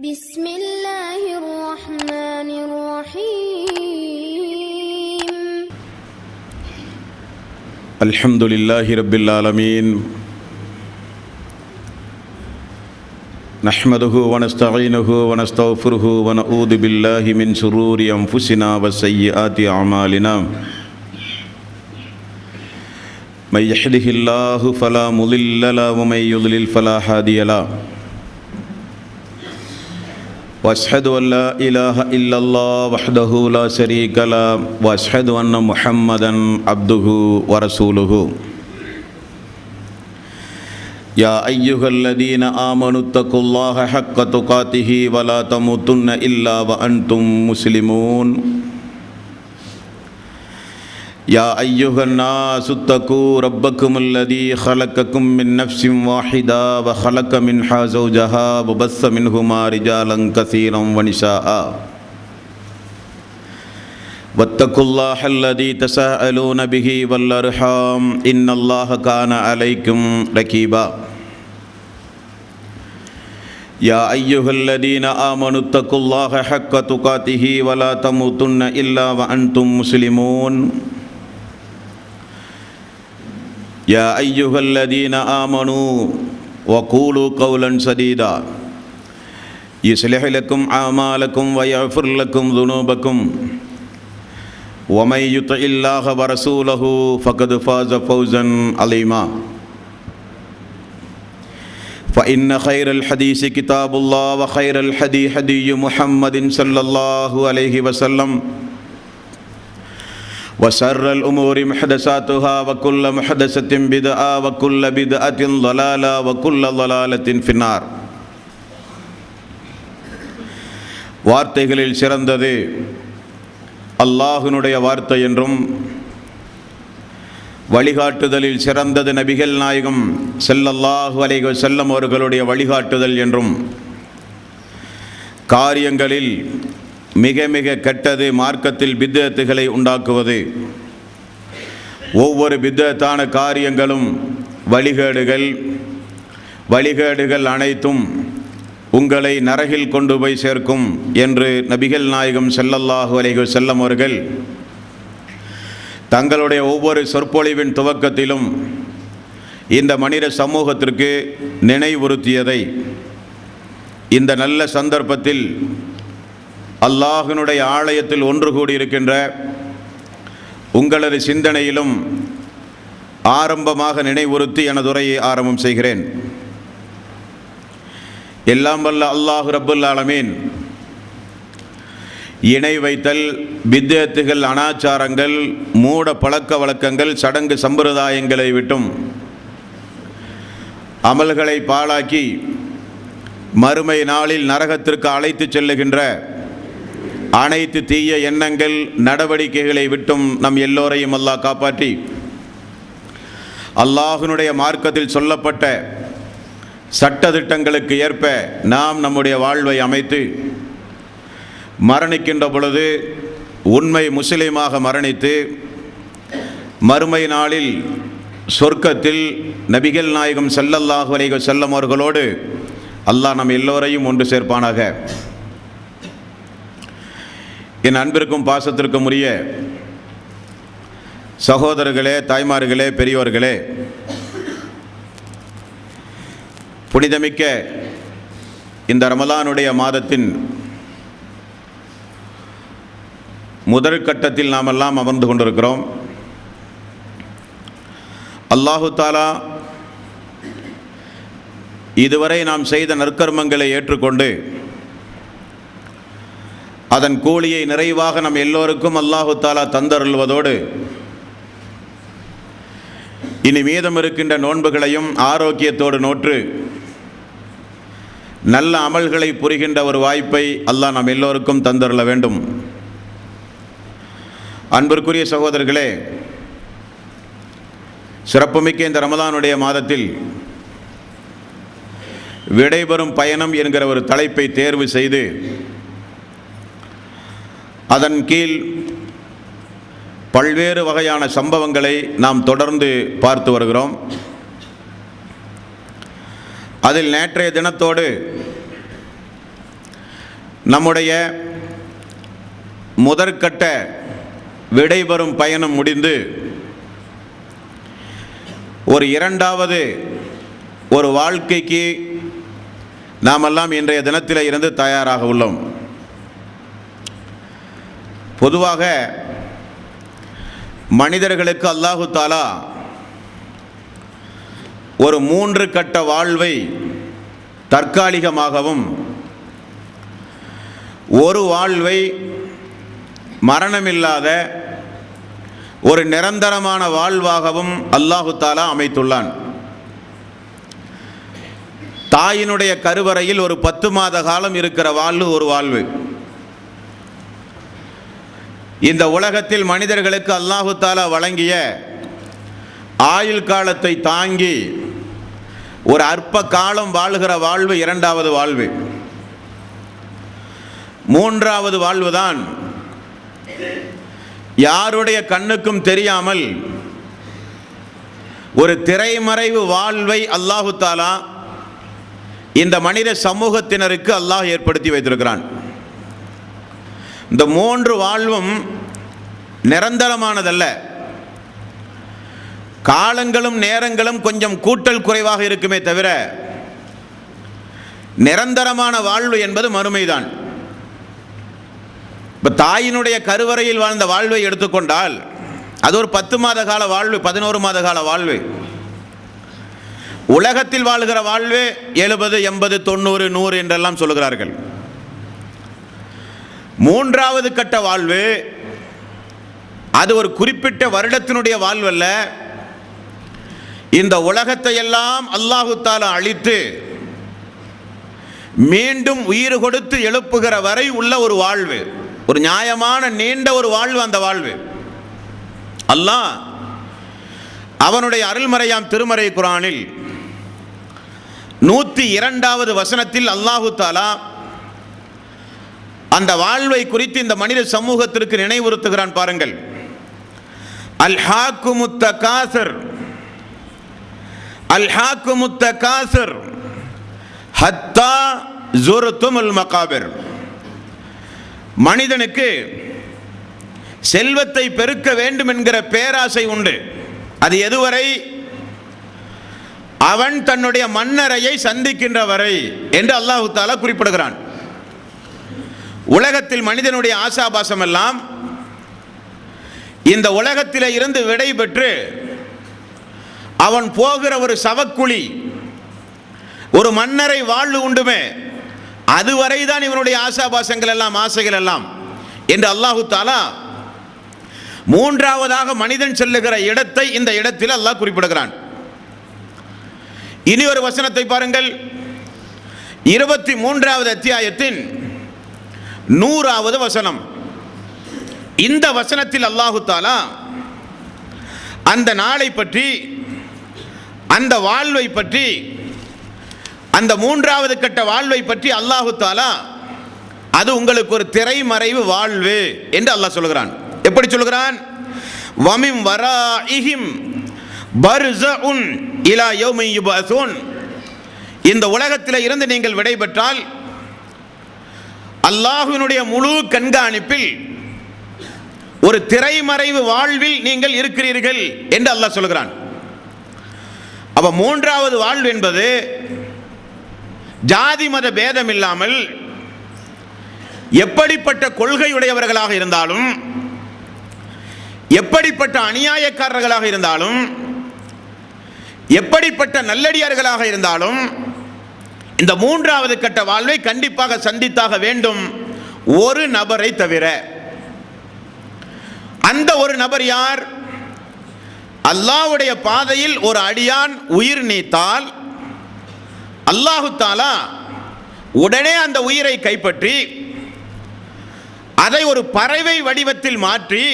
بسم الله الرحمن الرحيم الحمد لله رب العالمين نحمده ونستعينه ونستغفره ونعوذ بالله من شرور أنفسنا وسيئات أعمالنا من يهده الله فلا مضل له ومن يضلل فلا هادي له وأشهد أن لا إله إلا الله وحده لا شريك له وأشهد أن محمدا عبده ورسوله يا أيها الذين آمنوا اتقوا الله حق تقاته ولا تموتن إلا وأنتم مسلمون يا أيها الناس اتقوا ربكم الذي خلقكم من نفس واحدة وخلق منها زوجها وبث منهما رجالا كثيرا ونساء واتقوا الله الذي تساءلون به والأرحام إن الله كان عليكم رقيبا يا أيها الذين آمنوا اتقوا الله حق تقاته ولا تموتن إلا وأنتم مسلمون يا أيها الذين آمنوا وقولوا قولا سديدا يصلح لكم أعمالكم ويغفر لكم ذنوبكم ومن يطع الله ورسوله فقد فاز فوزا عظيما فإن خير الحديث كتاب الله وخير الهدي هدي محمد صلى الله عليه وسلم وشر الأمور محدثاتها وكل محدثة بدعة وكل بدعة ضلالة وكل ضلالة في النار. வார்த்தைகளில் சிறந்தது அல்லாஹ்வினுடைய வார்த்தை என்றும் வழிகாட்டுதலில் சிறந்தது நபிகள் நாயகம் ஸல்லல்லாஹு அலைஹி வஸல்லம் அவர்களுடைய வழிகாட்டுதல் என்றும் காரியங்களில் மிக மிக கெட்டது மார்க்கத்தில் பித்அத்துகளை உண்டாக்குவது. ஒவ்வொரு பித்அத்தான காரியங்களும் வழிகேடுகள் அனைத்தும் உங்களை நரகில் கொண்டு போய் சேர்க்கும் என்று நபிகள் நாயகம் ஸல்லல்லாஹு அலைஹி வஸல்லம் அவர்கள் தங்களுடைய ஒவ்வொரு சொற்பொழிவின் துவக்கத்திலும் இந்த மனித சமூகத்திற்கு நினைவுறுத்தியதை இந்த நல்ல சந்தர்ப்பத்தில் அல்லாஹ்வினுடைய ஆலயத்தில் ஒன்று கூடியிருக்கின்ற உங்களது சிந்தனையிலும் ஆரம்பமாக நினைவுறுத்தி எனது உரையை ஆரம்பம் செய்கிறேன். எல்லாம் வல்ல அல்லாஹ் ரப்புல் ஆலமீன் இணை வைத்தல், பித்அத்துகள், அனாச்சாரங்கள், மூட பழக்க வழக்கங்கள், சடங்கு சம்பிரதாயங்களை விட்டும் அமல்களை பாழாக்கி மறுமை நாளில் நரகத்திற்கு அழைத்து செல்லுகின்ற அனைத்து தீய எண்ணங்கள், நடவடிக்கைகளை விட்டும் நம் எல்லோரையும் அல்லாஹ் காப்பாற்றி அல்லாஹ்வினுடைய மார்க்கத்தில் சொல்லப்பட்ட சட்டதிட்டங்களுக்கு ஏற்ப நாம் நம்முடைய வாழ்வை அமைத்து மரணிக்கின்ற பொழுது உண்மை முஸ்லிமாக மரணித்து மறுமை நாளில் சொர்க்கத்தில் நபிகள் நாயகம் ஸல்லல்லாஹு அலைஹி வஸல்லம் அவர்களோடு அல்லாஹ் நம் எல்லோரையும் ஒன்று சேர்ப்பானாக. என் அன்பிற்கும் பாசத்திற்கும் உரிய சகோதரர்களே, தாய்மார்களே, பெரியோர்களே, புனிதமிக்க இந்த ரமலானுடைய மாதத்தின் முதல் கட்டத்தில் நாமெல்லாம் அமர்ந்து கொண்டிருக்கிறோம். அல்லாஹு தாலா இதுவரை நாம் செய்த நற்கர்மங்களை ஏற்றுக்கொண்டு அதன் கூலியை நிறைவாக நம் எல்லோருக்கும் அல்லாஹு தாலா தந்தருள்வதோடு இனி மீதம் இருக்கின்ற நோன்புகளையும் ஆரோக்கியத்தோடு நோற்று நல்ல அமல்களை புரிகின்ற ஒரு வாய்ப்பை அல்லாஹ் நம் எல்லோருக்கும் தந்தருள வேண்டும். அன்பிற்குரிய சகோதரர்களே, சிறப்புமிக்க இந்த ரமலானுடைய மாதத்தில் விடைபெறும் பயணம் என்கிற ஒரு தலைப்பை தேர்வு செய்து அதன் கீழ் பல்வேறு வகையான சம்பவங்களை நாம் தொடர்ந்து பார்த்து வருகிறோம். அதில் நேற்றைய தினத்தோடு நம்முடைய முதற்கட்ட விடைபெறும் பயணம் முடிந்து ஒரு இரண்டாவது ஒரு வாழ்க்கைக்கு நாமெல்லாம் இன்றைய தினத்தில் இருந்து தயாராக உள்ளோம். பொதுவாக மனிதர்களுக்கு அல்லாஹு தாலா ஒரு 3 கட்ட வாழ்வை தற்காலிகமாகவும், ஒரு வாழ்வை மரணமில்லாத ஒரு நிரந்தரமான வாழ்வாகவும் அல்லாஹு தாலா அமைத்துள்ளான். தாயினுடைய கருவறையில் ஒரு 10 மாத காலம் இருக்கிற வாழ்வு ஒரு வாழ்வு. இந்த உலகத்தில் மனிதர்களுக்கு அல்லாஹு தாலா வழங்கிய ஆயுள் காலத்தை தாங்கி ஒரு அற்ப காலம் வாழ்கிற வாழ்வு இரண்டாவது வாழ்வு. மூன்றாவது வாழ்வுதான் யாருடைய கண்ணுக்கும் தெரியாமல் ஒரு திரைமறைவு வாழ்வை அல்லாஹு தாலா இந்த மனித சமூகத்தினருக்கு அல்லாஹ் ஏற்படுத்தி வைத்திருக்கிறான். இந்த 3 வாழ்வும் நிரந்தரமானதல்ல. காலங்களும் நேரங்களும் கொஞ்சம் கூட்டல் குறைவாக இருக்குமே தவிர நிரந்தரமான வாழ்வு என்பது மறுமைதான். இப்போ தாயினுடைய கருவறையில் வாழ்ந்த வாழ்வை எடுத்துக்கொண்டால் அது ஒரு 10 மாத கால வாழ்வு, 11 மாத கால வாழ்வு. உலகத்தில் வாழ்கிற வாழ்வு 70, 80, 90, 100 என்றெல்லாம் சொல்லுகிறார்கள். மூன்றாவது கட்ட வாழ்வு அது ஒரு குறிப்பிட்ட வருடத்தினுடைய வாழ்வு அல்ல. இந்த உலகத்தை எல்லாம் அல்லாஹு தாலா அழித்து மீண்டும் உயிர் கொடுத்து எழுப்புகிற வரை உள்ள ஒரு வாழ்வு, ஒரு நியாயமான நீண்ட ஒரு வாழ்வு. அந்த வாழ்வு அல்லாஹ் அவனுடைய அருள்மறையாம் திருமறை குர்ஆனில் 102வது வசனத்தில் அல்லாஹு தாலா அந்த வாழ்வை குறித்து இந்த மனித சமூகத்திற்கு நினைவுறுத்துகிறான். பாருங்கள், அல்ஹாக்குமுத் தகாசுர் அல்ஹாக்குமுத் தகாசுர் ஹத்தா ஸுர்துமுல் மகாபிர். மனிதனுக்கு செல்வத்தை பெருக்க வேண்டும் என்கிற பேராசை உண்டு. அது எதுவரை? அவன் தன்னுடைய மன்னரையை சந்திக்கின்ற வரை என்று அல்லாஹு தாலா குறிப்பிடுகிறான். உலகத்தில் மனிதனுடைய ஆசாபாசம் எல்லாம் இந்த உலகத்திலே இருந்து விடை பெற்று அவன் போகிற ஒரு சவக்குழி, ஒரு மன்னரை வாழ்வு உண்டுமே, அதுவரைதான் இவனுடைய ஆசாபாசங்கள் எல்லாம், ஆசைகள் எல்லாம் என்று அல்லாஹு தாலா மூன்றாவதாக மனிதன் செல்லுகிற இடத்தை இந்த இடத்தில் அல்லாஹ் குறிப்பிடுகிறான். இனி ஒரு வசனத்தை பாருங்கள், 23வது அத்தியாயத்தின் 100வது வசனம். இந்த வசனத்தில் அல்லாஹு தாலா அந்த நாளை பற்றி, அந்த வாழ்வை பற்றி, அந்த மூன்றாவது கட்ட வாழ்வை பற்றி அல்லாஹு தாலா அது உங்களுக்கு ஒரு திரைமறைவு வாழ்வு என்று அல்லாஹ் சொல்கிறான். எப்படி சொல்கிறான்? வமின் வராஇஹிம் பர்ஸஉன் இலா யௌமி யுபஅஸூன். இந்த உலகத்தில் இருந்து நீங்கள் விடைபெற்றால் அல்லாஹ்வினுடைய முழு கண்காணிப்பில் ஒரு திரைமறைவு வாழ்வில் நீங்கள் இருக்கிறீர்கள் என்று அல்லாஹ் சொல்கிறான். அப்ப மூன்றாவது வாழ்வு என்பது ஜாதி மத பேதம் இல்லாமல் எப்படிப்பட்ட கொள்கையுடையவர்களாக இருந்தாலும், எப்படிப்பட்ட அநியாயக்காரர்களாக இருந்தாலும், எப்படிப்பட்ட நல்லடியார்களாக இருந்தாலும் இந்த மூன்றாவது கட்ட வாழ்வை கண்டிப்பாக சந்தித்தாக வேண்டும், ஒரு நபரை தவிர. அந்த ஒரு நபர் யார்? அல்லாஹ்வுடைய பாதையில் ஒரு அடியான் உயிர் நீத்தால் அல்லாஹு தாலா உடனே அந்த உயிரை கைப்பற்றி அதை ஒரு பறவை வடிவத்தில் மாற்றி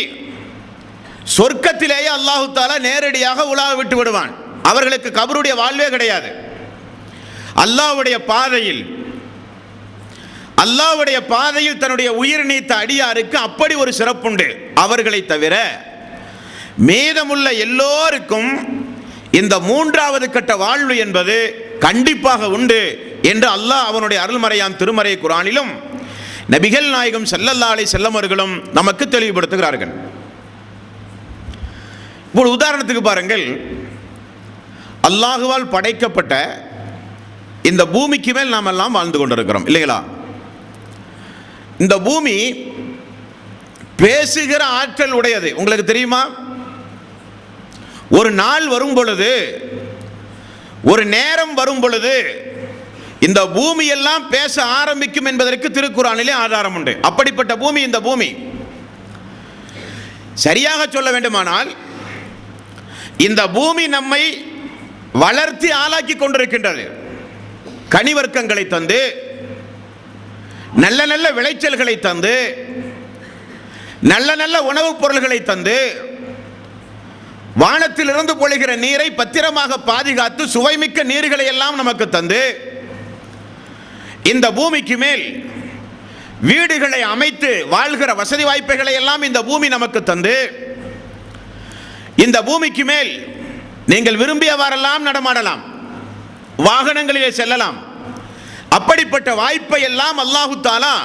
சொர்க்கத்திலேயே அல்லாஹு தாலா நேரடியாக உலாவ விட்டு விடுவான். அவர்களுக்கு கபருடைய வாழ்வே கிடையாது. அல்லாஹ்வுடைய பாதையில் தன்னுடைய உயிர் நீத்த அடியாருக்கு அப்படி ஒரு சிறப்புண்டு. அவர்களை தவிர மீதமுள்ள எல்லோருக்கும் இந்த மூன்றாவது கட்ட வாழ்வு என்பது கண்டிப்பாக உண்டு என்று அல்லாஹ் அவனுடைய அருள்மறையாம் திருமறை குர்ஆனிலும் நபிகள் நாயகம் ஸல்லல்லாஹு அலைஹி வஸல்லம் அவர்களும் நமக்கு தெளிவுபடுத்துகிறார்கள். இப்போ உதாரணத்துக்கு பாருங்கள், அல்லாஹுவால் படைக்கப்பட்ட இந்த பூமிக்கு மேல் நாம் எல்லாம் வாழ்ந்து கொண்டிருக்கிறோம் இல்லைங்களா? இந்த பூமி பேசுகிற ஆற்றல் உடையது. உங்களுக்கு தெரியுமா? ஒரு நாள் வரும் பொழுது, ஒரு நேரம் வரும் பொழுது இந்த பூமி எல்லாம் பேச ஆரம்பிக்கும் என்பதற்கு திருக்குர்ஆனிலே ஆதாரம் உண்டு. அப்படிப்பட்ட பூமி இந்த பூமி. சரியாக சொல்ல வேண்டுமானால் இந்த பூமி நம்மை வளர்த்தி ஆளாக்கி கொண்டிருக்கின்றது. கனிவர்க்கங்களை தந்து, நல்ல நல்ல விளைச்சல்களை தந்து, நல்ல நல்ல உணவுப் பொருள்களை தந்து, வானத்திலிருந்து பொழிகிற நீரை பத்திரமாக பாதுகாத்து சுவைமிக்க நீர்களை எல்லாம் நமக்கு தந்து, இந்த பூமிக்கு மேல் வீடுகளை அமைத்து வாழ்கிற வசதி வாய்ப்புகளை எல்லாம் இந்த பூமி நமக்கு தந்து, இந்த பூமிக்கு மேல் நீங்கள் விரும்பியவாறெல்லாம் நடமாடலாம், வாகனங்களிலே செல்லலாம். அப்படிப்பட்ட வாய்ப்பை எல்லாம் அல்லாஹு தஆலா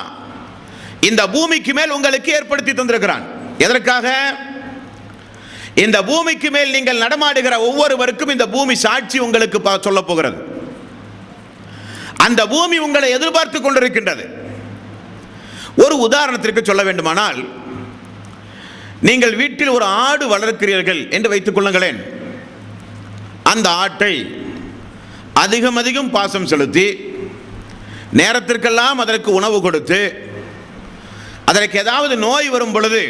இந்த பூமிக்கு மேல் உங்களுக்கு ஏற்படுத்தி தந்திருக்கிறான். எதற்காக? இந்த பூமிக்கு மேல் நீங்கள் நடமாடுகிற ஒவ்வொருவருக்கும் இந்த பூமி சாட்சி உங்களுக்கு சொல்ல போகிறது. அந்த பூமி உங்களை எதிர்பார்த்து கொண்டிருக்கின்றது. ஒரு உதாரணத்திற்கு சொல்ல வேண்டுமானால், நீங்கள் வீட்டில் ஒரு ஆடு வளர்க்கிறீர்கள் என்று வைத்துக் கொள்ளுங்களேன். அந்த ஆட்டை அதிகம் அதிகம் பாசம் செலுத்தி, நேரத்திற்கெல்லாம் அதற்கு உணவு கொடுத்து, அதற்கு ஏதாவது நோய் வரும் பொழுது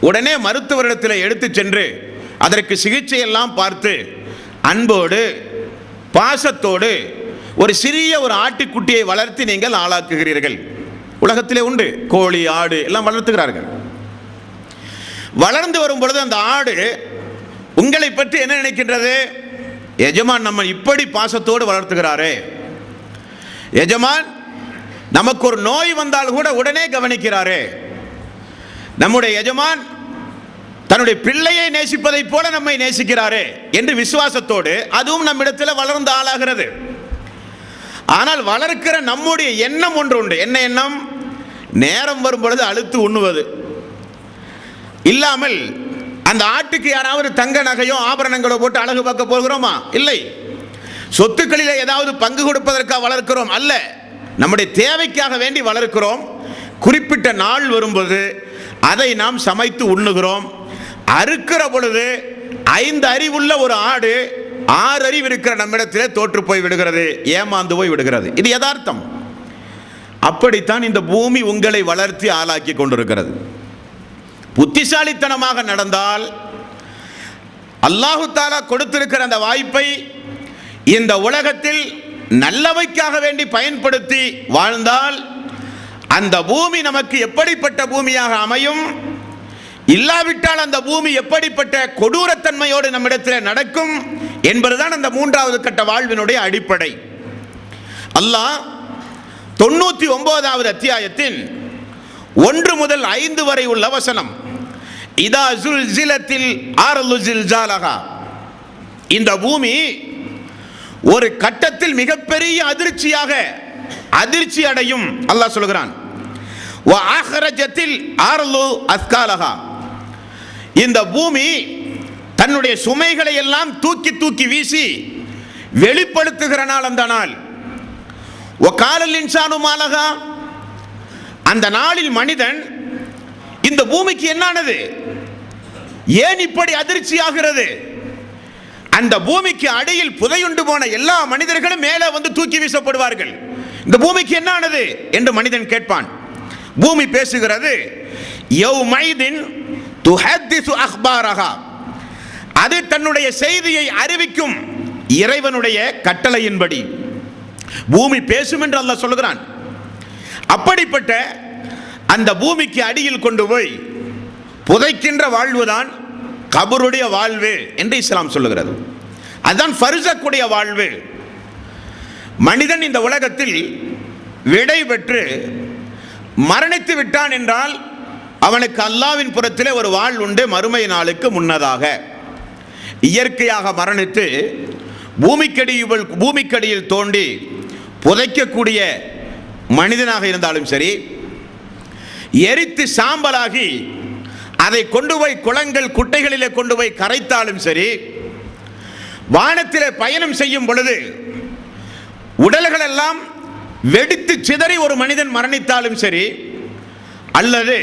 உடனே மருத்துவரிடத்தில் எடுத்து சென்று அதற்கு சிகிச்சை எல்லாம் பார்த்து, அன்போடு பாசத்தோடு ஒரு சிறிய ஒரு ஆட்டுக்குட்டியை வளர்த்து நீங்கள் ஆளாக்குகிறீர்கள். உலகத்திலே உண்டு, கோழி ஆடு எல்லாம் வளர்த்துகிறார்கள். வளர்ந்து வரும் பொழுது அந்த ஆடு உங்களை பற்றி என்ன நினைக்கின்றது? எஜமான் நம்ம இப்படி பாசத்தோடு வளர்த்துகிறாரே, எஜமான் நமக்கு ஒரு நோய் வந்தால் கூட உடனே கவனிக்கிறாரே, நம்முடைய எஜமான் தன்னுடைய பிள்ளையை நேசிப்பதை போல நம்மை நேசிக்கிறாரே என்று விசுவாசத்தோடு அதுவும் நம்மிடத்தில் வளர்ந்து ஆளாகிறது. ஆனால் வளர்க்கிற நம்முடைய எண்ணம் ஒன்று உண்டு. என்ன எண்ணம்? நேரம் வரும் பொழுது அழுத்து உண்ணுவது இல்லாமல் அந்த ஆட்டுக்கு யாராவது தங்க நகையோ ஆபரணங்களோ போட்டு அழகு பார்க்க போகிறோமா? இல்லை. சொத்துக்களிலே ஏதாவது பங்கு கொடுப்பதற்காக வளர்க்கிறோம் அல்ல, நம்முடைய தேவைக்காக வேண்டி வளர்க்கிறோம். குறிப்பிட்ட நாள் வரும்போது அதை நாம் சமைத்து உண்ணுகிறோம். அறுக்கிற பொழுது 5 அறிவுள்ள ஒரு ஆடு 6 அறிவு இருக்கிற நம்மிடத்திலே தோற்று போய் விடுகிறது, ஏமாந்து போய் விடுகிறது. இது யதார்த்தம். அப்படித்தான் இந்த பூமி உங்களை வளர்த்தி ஆளாக்கி கொண்டிருக்கிறது. புத்திசாலித்தனமாக நடந்தால், அல்லாஹு தஆலா கொடுத்திருக்கிற அந்த வாய்ப்பை இந்த உலகத்தில் நல்லவைக்காக வேண்டி பயன்படுத்தி வாழ்ந்தால், அந்த பூமி நமக்கு எப்படிப்பட்ட பூமியாக அமையும், இல்லாவிட்டால் அந்த பூமி எப்படிப்பட்ட கொடூரத்தன்மையோடு நம்மிடத்தில் நடக்கும் என்பதுதான் அந்த 3வது கட்ட வாழ்வினுடைய அடிப்படை. அல்லாஹ் 99வது அத்தியாயத்தின் 1 முதல் 5 வரை உள்ள வசனம், இதா ஸுல்ஸிலத்தில் அர்து ஸில்ஸாலஹா, இந்த பூமி ஒரு கட்டத்தில் மிகப்பெரிய அதிர்ச்சி அடையும். அல்லாஹ் சொல்கிறான், வ அஹ்ரஜத்தில் அர்து அஸ்காலஹா, இந்த பூமி தன்னுடைய சுமைகளை எல்லாம் தூக்கி தூக்கி வீசி வெளிப்படுத்துகிற நாள் அந்த நாள். வ காலல் இன்சானு மாலஹா, அந்த நாளில் மனிதன் இந்த பூமிக்கு என்னானது, ஏன் இப்படி அதிர்ச்சி ஆகிறது, அந்த பூமிக்கு அடியில் புதையுண்டு போன எல்லா மனிதர்களும் மேலே வந்து தூக்கி வீசப்படுவார்கள். இந்த பூமிக்கு என்னானது என்று மனிதன் கேட்பான். பூமி பேசுகிறது, யௌமைதின் துஹத்திசு அக்பாரஹா, அது தன்னுடைய செய்தியை அறிவிக்கும் இறைவனுடைய கட்டளையின்படி பூமி பேசும் என்று அல்லாஹ் சொல்கிறான். அப்படிப்பட்ட அந்த பூமிக்கு அடியில் கொண்டு போய் புதைக்கின்ற வாழ்வுதான் கபருடைய வாழ்வு என்று இஸ்லாம் சொல்லுகிறது. அதுதான் ஃபர்ஸக்குடைய வாழ்வு. மனிதன் இந்த உலகத்தில் விடை பெற்று மரணித்து விட்டான் என்றால் அவனுக்கு அல்லாஹ்வின் புறத்திலே ஒரு வாழ் உண்டு. மறுமை நாளுக்கு முன்னதாக இயற்கையாக மரணித்து பூமிக்கடியில் தோண்டி புதைக்கக்கூடிய மனிதனாக இருந்தாலும் சரி, எரித்து சாம்பலாகி அதை கொண்டு போய் குளங்கள் குட்டைகளிலே கொண்டு போய் கரைத்தாலும் சரி, வானத்திலே பயணம் செய்யும் பொழுது உடல்கள் எல்லாம் வெடித்து சிதறி ஒரு மனிதன் மரணித்தாலும் சரி, அல்லது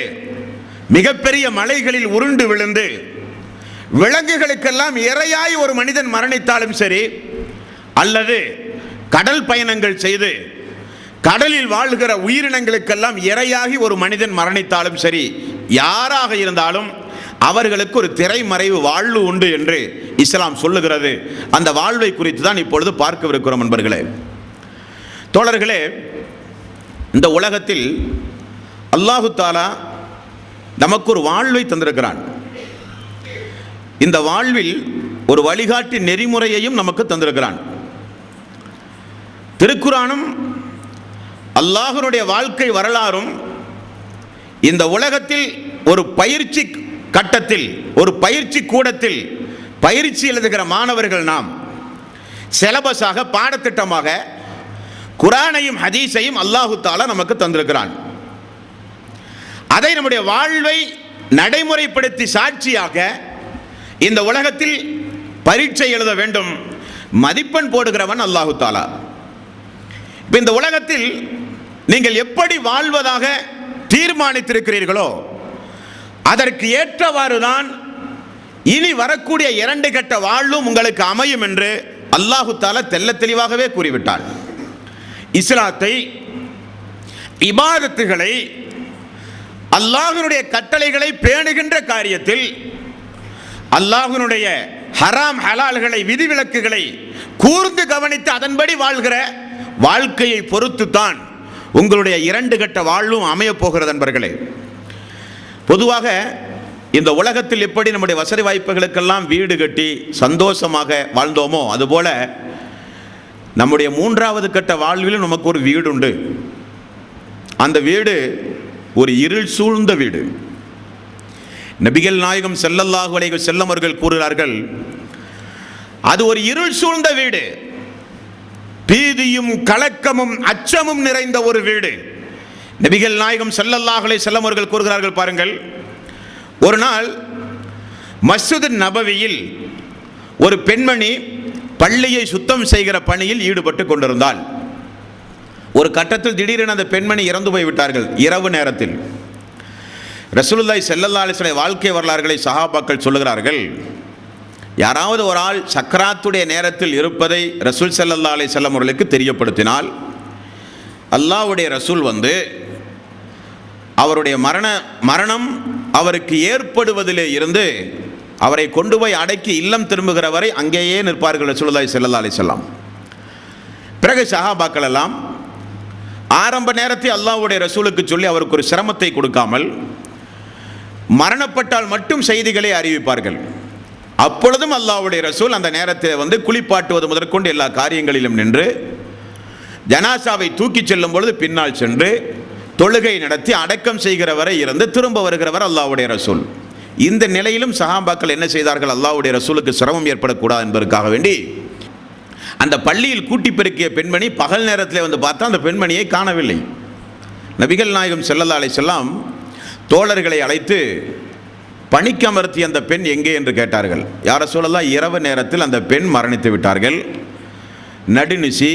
மிகப்பெரிய மலைகளில் உருண்டு விழுந்து விலங்குகளுக்கெல்லாம் இரையாய் ஒரு மனிதன் மரணித்தாலும் சரி, அல்லது கடல் பயணங்கள் செய்து கடலில் வாழ்கிற உயிரினங்களுக்கெல்லாம் இரையாகி ஒரு மனிதன் மரணித்தாலும் சரி, யாராக இருந்தாலும் அவர்களுக்கு ஒரு திரைமறைவு வாழ்வு உண்டு என்று இஸ்லாம் சொல்லுகிறது. அந்த வாழ்வை குறித்து தான் இப்பொழுது பார்க்கவிருக்கிறோம் நண்பர்களே. தோழர்களே, இந்த உலகத்தில் அல்லாஹு தஆலா நமக்கு ஒரு வாழ்வை தந்திருக்கிறான். இந்த வாழ்வில் ஒரு வழிகாட்டி நெறிமுறையையும் நமக்கு தந்திருக்கிறான். திருக்குரானும் அல்லாஹ்வுடைய வாழ்க்கை வரலாறும் இந்த உலகத்தில் ஒரு பயிற்சி கட்டத்தில், ஒரு பயிற்சி கூடத்தில் பயிற்சி எழுதுகிற மாணவர்கள் நாம் சிலபஸாக, பாடத்திட்டமாக குரானையும் ஹதீஸையும் அல்லாஹு தஆலா நமக்கு தந்திருக்கிறான். அதை நம்முடைய வாழ்வை நடைமுறைப்படுத்தி சாட்சியாக இந்த உலகத்தில் பரீட்சை எழுத வேண்டும். மதிப்பெண் போடுகிறவன் அல்லாஹு தஆலா. இந்த உலகத்தில் நீங்கள் எப்படி வாழ்வதாக தீர்மானித்திருக்கிறீர்களோ அதற்கு ஏற்றவாறுதான் இனி வரக்கூடிய 2 கட்ட வாழ்வும் உங்களுக்கு அமையும் என்று அல்லாஹு தஆலா தெள்ளத் தெளிவாகவே கூறிவிட்டார். இஸ்லாத்தை, இபாதத்துகளை, அல்லாஹ்வுடைய கட்டளைகளை பேணுகின்ற காரியத்தில் அல்லாஹ்வுடைய ஹராம் ஹலால்களை, விதிவிலக்குகளை கூர்ந்து கவனித்து அதன்படி வாழ்கிற வாழ்க்கையை பொறுத்து தான் உங்களுடைய 2 கட்ட வாழ்வும் அமையப் போகிறது நண்பர்களே. பொதுவாக இந்த உலகத்தில் எப்படி நம்முடைய வசதி வாய்ப்புகளுக்கெல்லாம் வீடு கட்டி சந்தோஷமாக வாழ்ந்தோமோ, அதுபோல நம்முடைய 3வது கட்ட வாழ்விலும் நமக்கு ஒரு வீடு உண்டு. அந்த வீடு ஒரு இருள் சூழ்ந்த வீடு. நபிகள் நாயகம் ஸல்லல்லாஹு அலைஹி வஸல்லம் அவர்கள் கூறுகிறார்கள், அது ஒரு இருள் சூழ்ந்த வீடு, பீதியும் கலக்கமும் அச்சமும் நிறைந்த ஒரு வீடு. நபிகள் நாயகம் ஸல்லல்லாஹு அலைஹி வஸல்லம் அவர்கள் கூறுகிறார்கள், பாருங்கள், ஒரு நாள் மஸ்ஜித் நபவியில் ஒரு பெண்மணி பள்ளியை சுத்தம் செய்கிற பணியில் ஈடுபட்டு கொண்டிருந்தாள். ஒரு கட்டத்தில் திடீரென அந்த பெண்மணி இறந்து போய்விட்டார்கள். இரவு நேரத்தில் ரசூலுல்லாஹி ஸல்லல்லாஹு அலைஹி வஸல்லம் வாழ்க்கை வரலாறுகளை சஹாபாக்கள் சொல்லுகிறார்கள். யாராவது ஒரு ஆள் சக்கராத்துடைய நேரத்தில் இருப்பதை ரசூல் ஸல்லல்லாஹு அலைஹி வஸல்லம் அவர்களுக்கு தெரியப்படுத்தினால் அல்லாஹ்வுடைய ரசூல் வந்து அவருடைய மரணம் அவருக்கு ஏற்படுவதிலே இருந்து அவரை கொண்டு போய் அடக்கி இல்லம் திரும்புகிற வரை அங்கேயே நிற்பார்கள் ரசூலுல்லாஹி ஸல்லல்லாஹு அலைஹி வஸல்லம். பிறகு சஹாபாக்கள் எல்லாம் ஆரம்ப நேரத்தில் அல்லாஹ்வுடைய ரசூலுக்கு சொல்லி அவருக்கு ஒரு சிரமத்தை கொடுக்காமல் மரணப்பட்டால் மட்டும் செய்திகளை அறிவிப்பார்கள். அப்பொழுதும் அல்லாஹ்வுடைய ரசூல் அந்த நேரத்தில் வந்து குளிப்பாட்டுவது முதற்கொண்டு எல்லா காரியங்களிலும் நின்று, ஜனாசாவை தூக்கி செல்லும் பொழுது பின்னால் சென்று தொழுகை நடத்தி அடக்கம் செய்கிற வரை இருந்து திரும்ப வருகிறவர் அல்லாஹ்வுடைய ரசூல். இந்த நிலையிலும் சஹாபாக்கள் என்ன செய்தார்கள்? அல்லாஹ்வுடைய ரசூலுக்கு சிரமம் ஏற்படக்கூடாது என்பதற்காக வேண்டி அந்த பள்ளியில் கூட்டி பெருக்கிய பெண்மணி பகல் நேரத்தில் வந்து பார்த்தா அந்த பெண்மணியை காணவில்லை. நபிகள் நாயகம் ஸல்லல்லாஹு அலைஹி வஸல்லம் தோழர்களை அழைத்து பணிக்கமர்த்திய அந்த பெண் எங்கே என்று கேட்டார்கள். யா ரசூலல்லாஹ், இரவு நேரத்தில் அந்த பெண் மரணித்து விட்டார்கள். நடுநிசி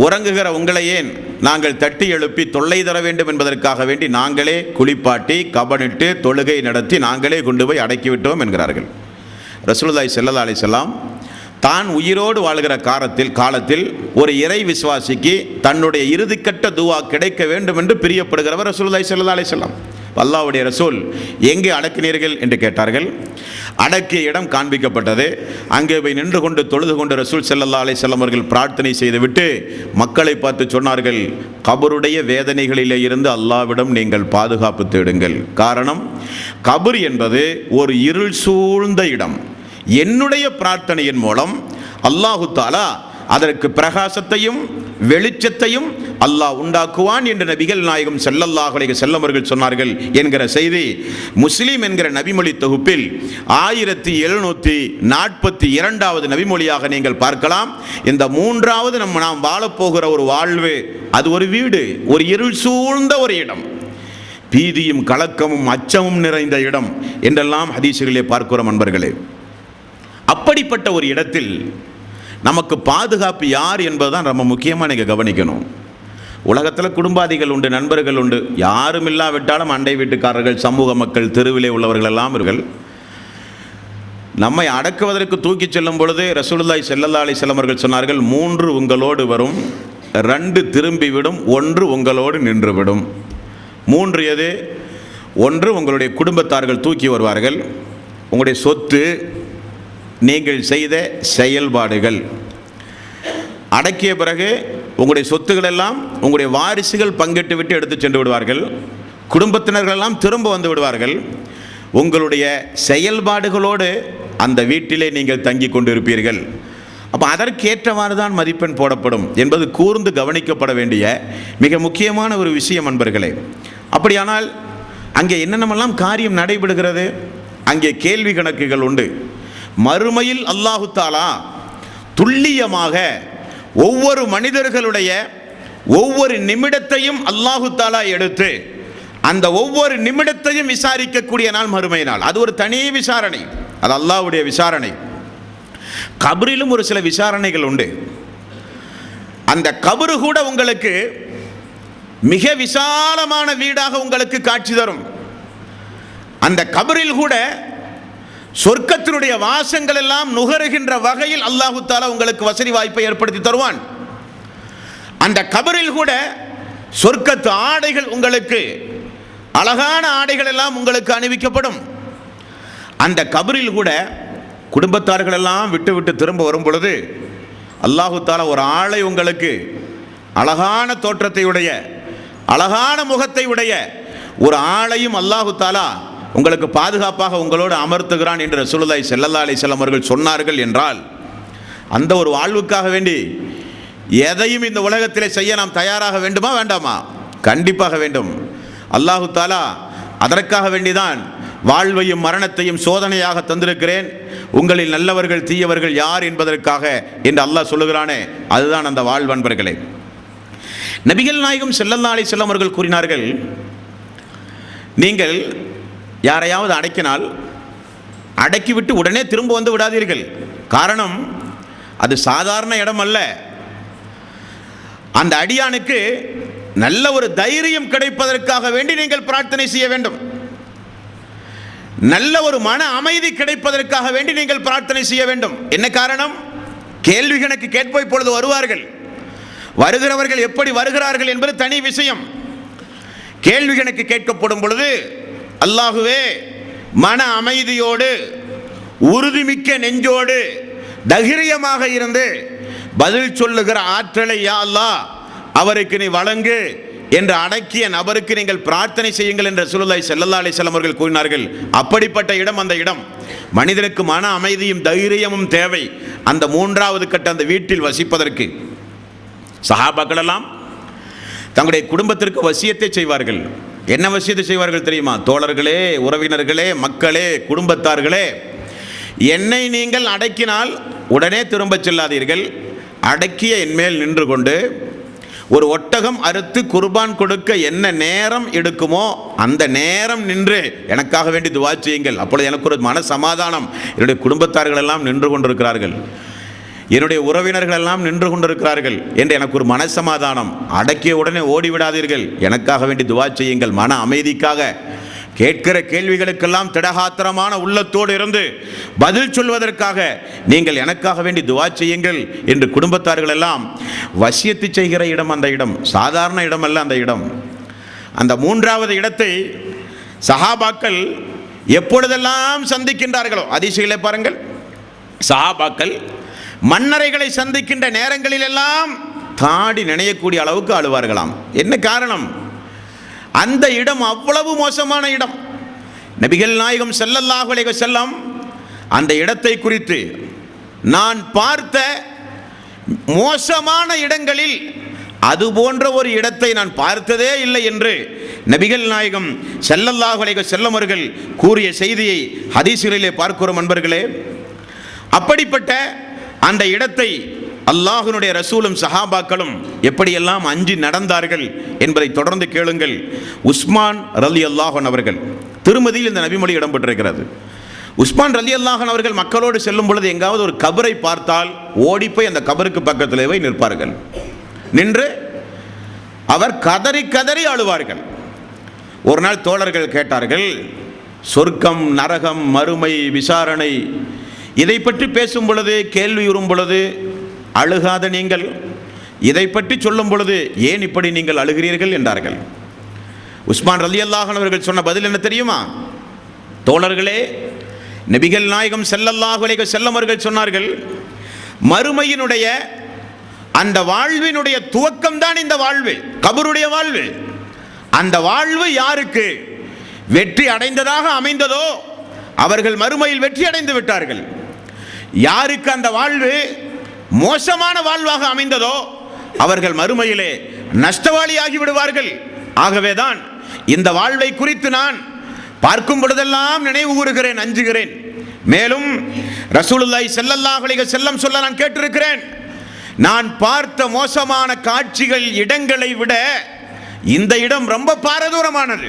உறங்குகிற உங்களை ஏன் நாங்கள் தட்டி எழுப்பி தொல்லை தர வேண்டும் என்பதற்காக வேண்டி நாங்களே குளிப்பாட்டி கபனிட்டு தொழுகை நடத்தி நாங்களே கொண்டு போய் அடக்கிவிட்டோம் என்கிறார்கள். ரசூலுல்லாஹி ஸல்லல்லாஹு அலைஹி வஸல்லம் தான் உயிரோடு வாழ்கிற காலத்தில் ஒரு இறை விசுவாசிக்கு தன்னுடைய இறுதிக்கட்ட துவா கிடைக்க வேண்டும் என்று பிரியப்படுகிறவர் ரசூலுல்லாஹி ஸல்லல்லாஹு அலைஹி வஸல்லம். அல்லாஹ்வுடைய ரசூல் எங்கே அடக்கினீர்கள் என்று கேட்டார்கள். அடக்கிய இடம் காண்பிக்கப்பட்டது. அங்கே போய் நின்று கொண்டு தொழுது கொண்டு ரசூல் ஸல்லல்லாஹு அலைஹி வஸல்லம் அவர்கள் பிரார்த்தனை செய்துவிட்டு மக்களை பார்த்து சொன்னார்கள், கபருடைய வேதனைகளிலே இருந்து அல்லாஹ்விடம் நீங்கள் பாதுகாப்பு தேடுங்கள். காரணம், கபர் என்பது ஒரு இருள் சூழ்ந்த இடம். என்னுடைய பிரார்த்தனையின் மூலம் அல்லாஹு தஆலா அதற்கு பிரகாசத்தையும் வெளிச்சத்தையும் அல்லாஹ் உண்டாக்குவான் என்று நபிகள் நாயகம் ஸல்லல்லாஹு அலைஹி வஸல்லம் அவர்கள் சொன்னார்கள் என்கிற செய்தி முஸ்லிம் என்கிற நபிமொழி தொகுப்பில் 1742வது நபிமொழியாக நீங்கள் பார்க்கலாம். இந்த 3வது நாம் வாழப்போகிற ஒரு வாழ்வு, அது ஒரு வீடு, ஒரு இருள் சூழ்ந்த ஒரு இடம், பீதியும் கலக்கமும் அச்சமும் நிறைந்த இடம் என்றெல்லாம் ஹதீஸுகளிலே பார்க்கிறோம் அன்பர்களே. அப்படிப்பட்ட ஒரு இடத்தில் நமக்கு பாதுகாப்பு யார் என்பதுதான் ரொம்ப முக்கியமாக நீங்கள் கவனிக்கணும். உலகத்தில் குடும்பாதிகள் உண்டு, நண்பர்கள் உண்டு, யாரும் இல்லாவிட்டாலும் அண்டை வீட்டுக்காரர்கள், சமூக மக்கள், தெருவிலே உள்ளவர்கள் எல்லாம் இவர்கள். நம்மை அடக்குவதற்கு தூக்கி செல்லும் பொழுது ரசூலுல்லாஹி ஸல்லல்லாஹு அலைஹி வஸல்லம் அவர்கள் சொன்னார்கள், 3 உங்களோடு வரும், 2 திரும்பிவிடும், 1 உங்களோடு நின்றுவிடும். 3 எது? 1 உங்களுடைய குடும்பத்தார்கள் தூக்கி வருவார்கள், உங்களுடைய சொத்து, நீங்கள் செய்த செயல்பாடுகள். அடக்கிய பிறகு உங்களுடைய சொத்துக்கள் எல்லாம் உங்களுடைய வாரிசுகள் பங்கிட்டு விட்டு எடுத்து சென்று விடுவார்கள். குடும்பத்தினர்கள் எல்லாம் திரும்ப வந்து விடுவார்கள். உங்களுடைய செயல்பாடுகளோடு அந்த வீட்டிலே நீங்கள் தங்கி கொண்டிருப்பீர்கள். அப்போ அதற்கேற்றவாறு தான் மதிப்பெண் போடப்படும் என்பது கூர்ந்து கவனிக்கப்பட வேண்டிய மிக முக்கியமான ஒரு விஷயம் அன்பர்களே. அப்படியானால் அங்கே என்னென்னமெல்லாம் காரியம் நடைபெறுகிறது? அங்கே கேள்வி கணக்குகள் உண்டு. மறுமையில் அல்லாஹு தஆலா துல்லியமாக ஒவ்வொரு மனிதர்களுடைய ஒவ்வொரு நிமிடத்தையும் அல்லாஹு தஆலா எடுத்து அந்த ஒவ்வொரு நிமிடத்தையும் விசாரிக்கக்கூடிய நாள் மறுமை நாள். அது ஒரு தனி விசாரணை, அது அல்லாஹ்வுடைய விசாரணை. கபரிலும் ஒரு சில விசாரணைகள் உண்டு. அந்த கபரு கூட உங்களுக்கு மிக விசாலமான வீடாக உங்களுக்கு காட்சி தரும். அந்த கபரில் கூட சொர்க்கத்தினுடைய வாசங்கள் எல்லாம் நுகருகின்ற வகையில் அல்லாஹு தஆலா உங்களுக்கு வசதி வாய்ப்பை ஏற்படுத்தி தருவான். அந்த கபரில் கூட சொர்க்கத்து ஆடைகள், உங்களுக்கு அழகான ஆடைகள் எல்லாம் உங்களுக்கு அணிவிக்கப்படும். அந்த கபரில் கூட குடும்பத்தார்கள் எல்லாம் விட்டு விட்டு திரும்ப வரும் பொழுது அல்லாஹு தஆலா ஒரு ஆளை உங்களுக்கு அழகான தோற்றத்தை உடைய, அழகான முகத்தை உடைய ஒரு ஆளையும் அல்லாஹு தஆலா உங்களுக்கு பாதுகாப்பாக உங்களோடு அமர்த்துகிறான் என்று ரசூலுல்லாஹி ஸல்லல்லாஹு அலைஹி வஸல்லம் அவர்கள் சொன்னார்கள் என்றால், அந்த ஒரு வாழ்வுக்காக வேண்டி எதையும் இந்த உலகத்திலே செய்ய நாம் தயாராக வேண்டுமா வேண்டாமா? கண்டிப்பாக வேண்டும். அல்லாஹு தஆலா அதற்காக வேண்டிதான் வாழ்வையும் மரணத்தையும் சோதனையாக தந்திருக்கிறேன், உங்களில் நல்லவர்கள் தீயவர்கள் யார் என்பதற்காக என்று அல்லாஹ் சொல்லுகிறானே, அதுதான் அந்த வாழ்வன்பர்களே. நபிகள் நாயகம் ஸல்லல்லாஹு அலைஹி வஸல்லம் அவர்கள் கூறினார்கள், நீங்கள் யாரையாவது அடக்கினால் அடக்கிவிட்டு உடனே திரும்ப வந்து விடாதீர்கள். காரணம், அது சாதாரண இடம் அல்ல. அந்த அடியானுக்கு நல்ல ஒரு தைரியம் கிடைப்பதற்காக வேண்டி நீங்கள் பிரார்த்தனை செய்ய வேண்டும். நல்ல ஒரு மன அமைதி கிடைப்பதற்காக வேண்டி நீங்கள் பிரார்த்தனை செய்ய வேண்டும். என்ன காரணம்? கேள்வி கணக்கு கேட்ப இப்பொழுது வருவார்கள். வருகிறவர்கள் எப்படி வருகிறார்கள் என்பது தனி விஷயம். கேள்வி கணக்கு கேட்கப்படும் பொழுது அல்லாஹுவே மன அமைதியோடு, உறுதிமிக்க நெஞ்சோடு, தைரியமாக இருந்து பதில் சொல்லுகிற ஆற்றலை யா அல்லாஹ் அவருக்கு நீ வழங்கு என்று அடக்கிய நபருக்கு நீங்கள் பிரார்த்தனை செய்யுங்கள் என்று ரசூலுல்லாஹி ஸல்லல்லாஹு அலைஹி வஸல்லம் அவர்கள் கூறினார்கள். அப்படிப்பட்ட இடம் அந்த இடம். மனிதனுக்கு மன அமைதியும் தைரியமும் தேவை அந்த 3வது கட்ட அந்த வீட்டில் வசிப்பதற்கு. சஹாபாக்கள் எல்லாம் தங்களுடைய குடும்பத்திற்கு வசியத்தை செய்வார்கள். என்ன வசியத்தை செய்வார்கள் தெரியுமா? தோழர்களே, உறவினர்களே, மக்களே, குடும்பத்தார்களே, என்னை நீங்கள் அடக்கினால் உடனே திரும்ப செல்லாதீர்கள். அடக்கிய என்மேல் நின்று கொண்டு ஒரு ஒட்டகம் அறுத்து குர்பான் கொடுக்க என்ன நேரம் எடுக்குமோ அந்த நேரம் நின்று எனக்காக வேண்டி துஆ செய்யுங்கள். அப்பொழுது எனக்கு ஒரு மன சமாதானம். என்னுடைய குடும்பத்தார்கள் எல்லாம் நின்று கொண்டிருக்கிறார்கள், என்னுடைய உறவினர்கள் எல்லாம் நின்று கொண்டிருக்கிறார்கள் என்று எனக்கு ஒரு மனசமாதானம். அடக்கிய உடனே ஓடிவிடாதீர்கள், எனக்காக வேண்டி துஆ செய்யுங்கள். மன அமைதிக்காக கேட்கிற கேள்விகளுக்கெல்லாம் திடகாத்திரமான உள்ளத்தோடு இருந்து பதில் சொல்வதற்காக நீங்கள் எனக்காக வேண்டி துஆ செய்யுங்கள் என்று குடும்பத்தார்கள் எல்லாம் வசியத்து செய்கிற இடம் அந்த இடம். சாதாரண இடம் அல்ல அந்த இடம். அந்த 3வது இடத்தை சஹாபாக்கள் எப்பொழுதெல்லாம் சந்திக்கின்றார்களோ, ஹதீஸிலே பாருங்கள், சஹாபாக்கள் மன்னரைகளை சந்திக்கின்ற நேரங்களில் எல்லாம் தாடி நினையக்கூடிய அளவுக்கு அழுவார்களாம். என்ன காரணம்? அந்த இடம் அவ்வளவு மோசமான இடம். நபிகள் நாயகம் ஸல்லல்லாஹு அலைஹி வஸல்லம் அந்த இடத்தை குறித்து, நான் பார்த்த மோசமான இடங்களில் அது போன்ற ஒரு இடத்தை நான் பார்த்ததே இல்லை என்று நபிகள் நாயகம் ஸல்லல்லாஹு அலைஹி வஸல்லம் அவர்கள் கூறிய செய்தியை ஹதீஸிலே பார்க்கிறோம் அன்பர்களே. அப்படிப்பட்ட அந்த இடத்தை அல்லாஹ்வுடைய ரசூலும் சஹாபாக்களும் எப்படியெல்லாம் அஞ்சி நடந்தார்கள் என்பதை தொடர்ந்து கேளுங்கள். உஸ்மான் ரலியல்லாஹு அன்ஹு அவர்கள், திருமதியில் இந்த நபிமொழி இடம்பெற்றிருக்கிறது. உஸ்மான் ரலியல்லாஹு அன்ஹு அவர்கள் மக்களோடு செல்லும் பொழுது எங்காவது ஒரு கபரை பார்த்தால் ஓடிப்போய் அந்த கபருக்கு பக்கத்திலே போய் நிற்பார்கள். நின்று அவர் கதறி கதறி அழுவார்கள். ஒரு நாள் தோழர்கள் கேட்டார்கள், சொர்க்கம், நரகம், மறுமை, விசாரணை இதை பற்றி பேசும் பொழுது, கேள்வியுறும் பொழுது அழுகாத நீங்கள் இதை பற்றி சொல்லும் பொழுது ஏன் இப்படி நீங்கள் அழுகிறீர்கள் என்றார்கள். உஸ்மான் ரலியல்லாஹு அன்ஹு அவர்கள் சொன்ன பதில் என்ன தெரியுமா? தோழர்களே, நபிகள் நாயகம் ஸல்லல்லாஹு அலைஹி வஸல்லம் அவர்கள் சொன்னார்கள், மறுமையினுடைய அந்த வாழ்வினுடைய துவக்கம் தான் இந்த வாழ்வு, கபருடைய வாழ்வு. அந்த வாழ்வு யாருக்கு வெற்றி அடைந்ததாக அமைந்ததோ அவர்கள் மறுமையில் வெற்றி அடைந்து விட்டார்கள். யாருக்கு அந்த வாழ்வு மோசமான வாழ்வாக அமைந்ததோ அவர்கள் மறுமையிலே நஷ்டவாளியாகி விடுவார்கள். ஆகவேதான் இந்த வாழ்வை குறித்து நான் பார்க்கும் பொழுதெல்லாம் நினைவு கூறுகிறேன், அஞ்சுகிறேன். மேலும் ரசூலுல்லாஹி ஸல்லல்லாஹு அலைஹி வஸல்லம் சொல்ல நான் கேட்டிருக்கிறேன், நான் பார்த்த மோசமான காட்சிகள், இடங்களை விட இந்த இடம் ரொம்ப பாரதூரமானது.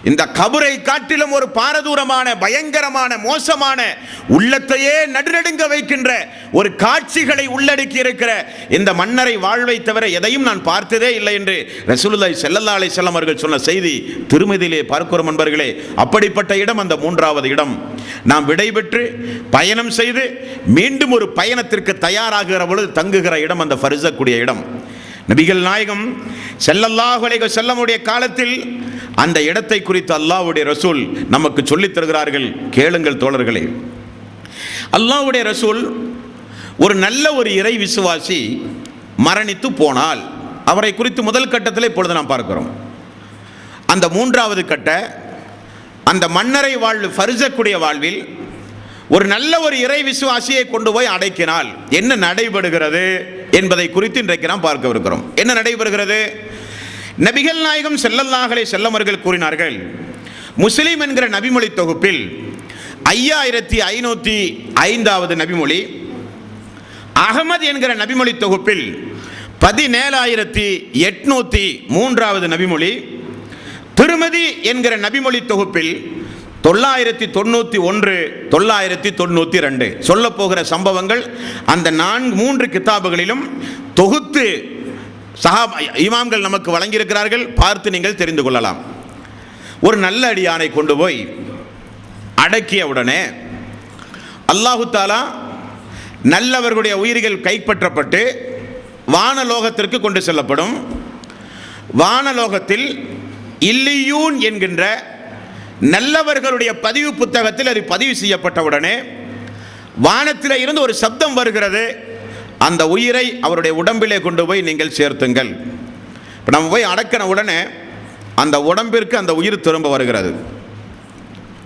இந்த கபரை காட்டிலும் ஒரு பாரதூரமான, பயங்கரமான, மோசமான, உள்ளத்தையே நடுநடுங்க வைக்கின்ற ஒரு காட்சிகளை உள்ளடக்கி இருக்கிற இந்த மன்னரை வாழ்வை தவிர எதையும் நான் பார்த்ததே இல்லை என்று ரசூலுல்லாஹி ஸல்லல்லாஹு அலைஹி வஸல்லம் அவர்கள் சொன்ன செய்தி திருமதியிலே பார்க்கிறோம் நண்பர்களே. அப்படிப்பட்ட இடம் அந்த மூன்றாவது இடம். நாம் விடைபெற்று பயணம் செய்து மீண்டும் ஒரு பயணத்திற்கு தயாராகிற பொழுது தங்குகிற இடம் அந்த ஃபர்ஸக்குடைய இடம். நபிகள் நாயகம் ஸல்லல்லாஹு அலைஹி வஸல்லமுடைய காலத்தில் அந்த இடத்தை குறித்து அல்லாஹ்வுடைய ரசூல் நமக்கு சொல்லித் தருகிறார்கள். கேளுங்கள் தோழர்களே. அல்லாஹ்வுடைய ரசூல் ஒரு நல்ல ஒரு இறை விசுவாசி மரணித்து போனால் அவரை குறித்து முதல் கட்டத்தில் இப்பொழுது நாம் பார்க்கிறோம். அந்த மூன்றாவது கட்ட அந்த மன்னரை வாழ்வு ஃபர்ஸக்குடைய வாழ்வில் ஒரு நல்ல ஒரு இறை விசுவாசியை கொண்டு போய் அடைக்கினால் என்ன நடைபெறுகிறது என்பதை குறித்து இன்றைக்கு நாம் பார்க்க இருக்கிறோம். என்ன நடைபெறுகிறது? நபிகள் நாயகம் ஸல்லல்லாஹு அலைஹி வஸல்லம் அவர்கள் கூறினார்கள், முஸ்லிம் என்கிற நபிமொழி தொகுப்பில் 5505வது நபிமொழி, அகமது என்கிற நபிமொழி தொகுப்பில் 17803வது நபிமொழி, திருமதி என்கிற நபிமொழி தொகுப்பில் 991 992 சொல்ல போகிற சம்பவங்கள் அந்த 3 கிதாபுகளிலும் தொகுத்து இமாம்கள் நமக்கு வழங்கியிருக்கிறார்கள். பார்த்து நீங்கள் தெரிந்து கொள்ளலாம். ஒரு நல்ல அடியானை கொண்டு போய் அடக்கிய உடனே அல்லாஹு தாலா நல்லவர்களுடைய உயிர்கள் கைப்பற்றப்பட்டு வானலோகத்திற்கு கொண்டு செல்லப்படும். வானலோகத்தில் இல்லியூன் என்கின்ற நல்லவர்களுடைய பதிவு புத்தகத்தில் அது பதிவு செய்யப்பட்டவுடனே வானத்தில் இருந்து ஒரு சப்தம் வருகிறது, அந்த உயிரை அவருடைய உடம்பிலே கொண்டு போய் நீங்கள் சேர்த்துங்கள். இப்போ நம்ம போய் அடக்கின உடனே அந்த உடம்பிற்கு அந்த உயிர் திரும்ப வருகிறது.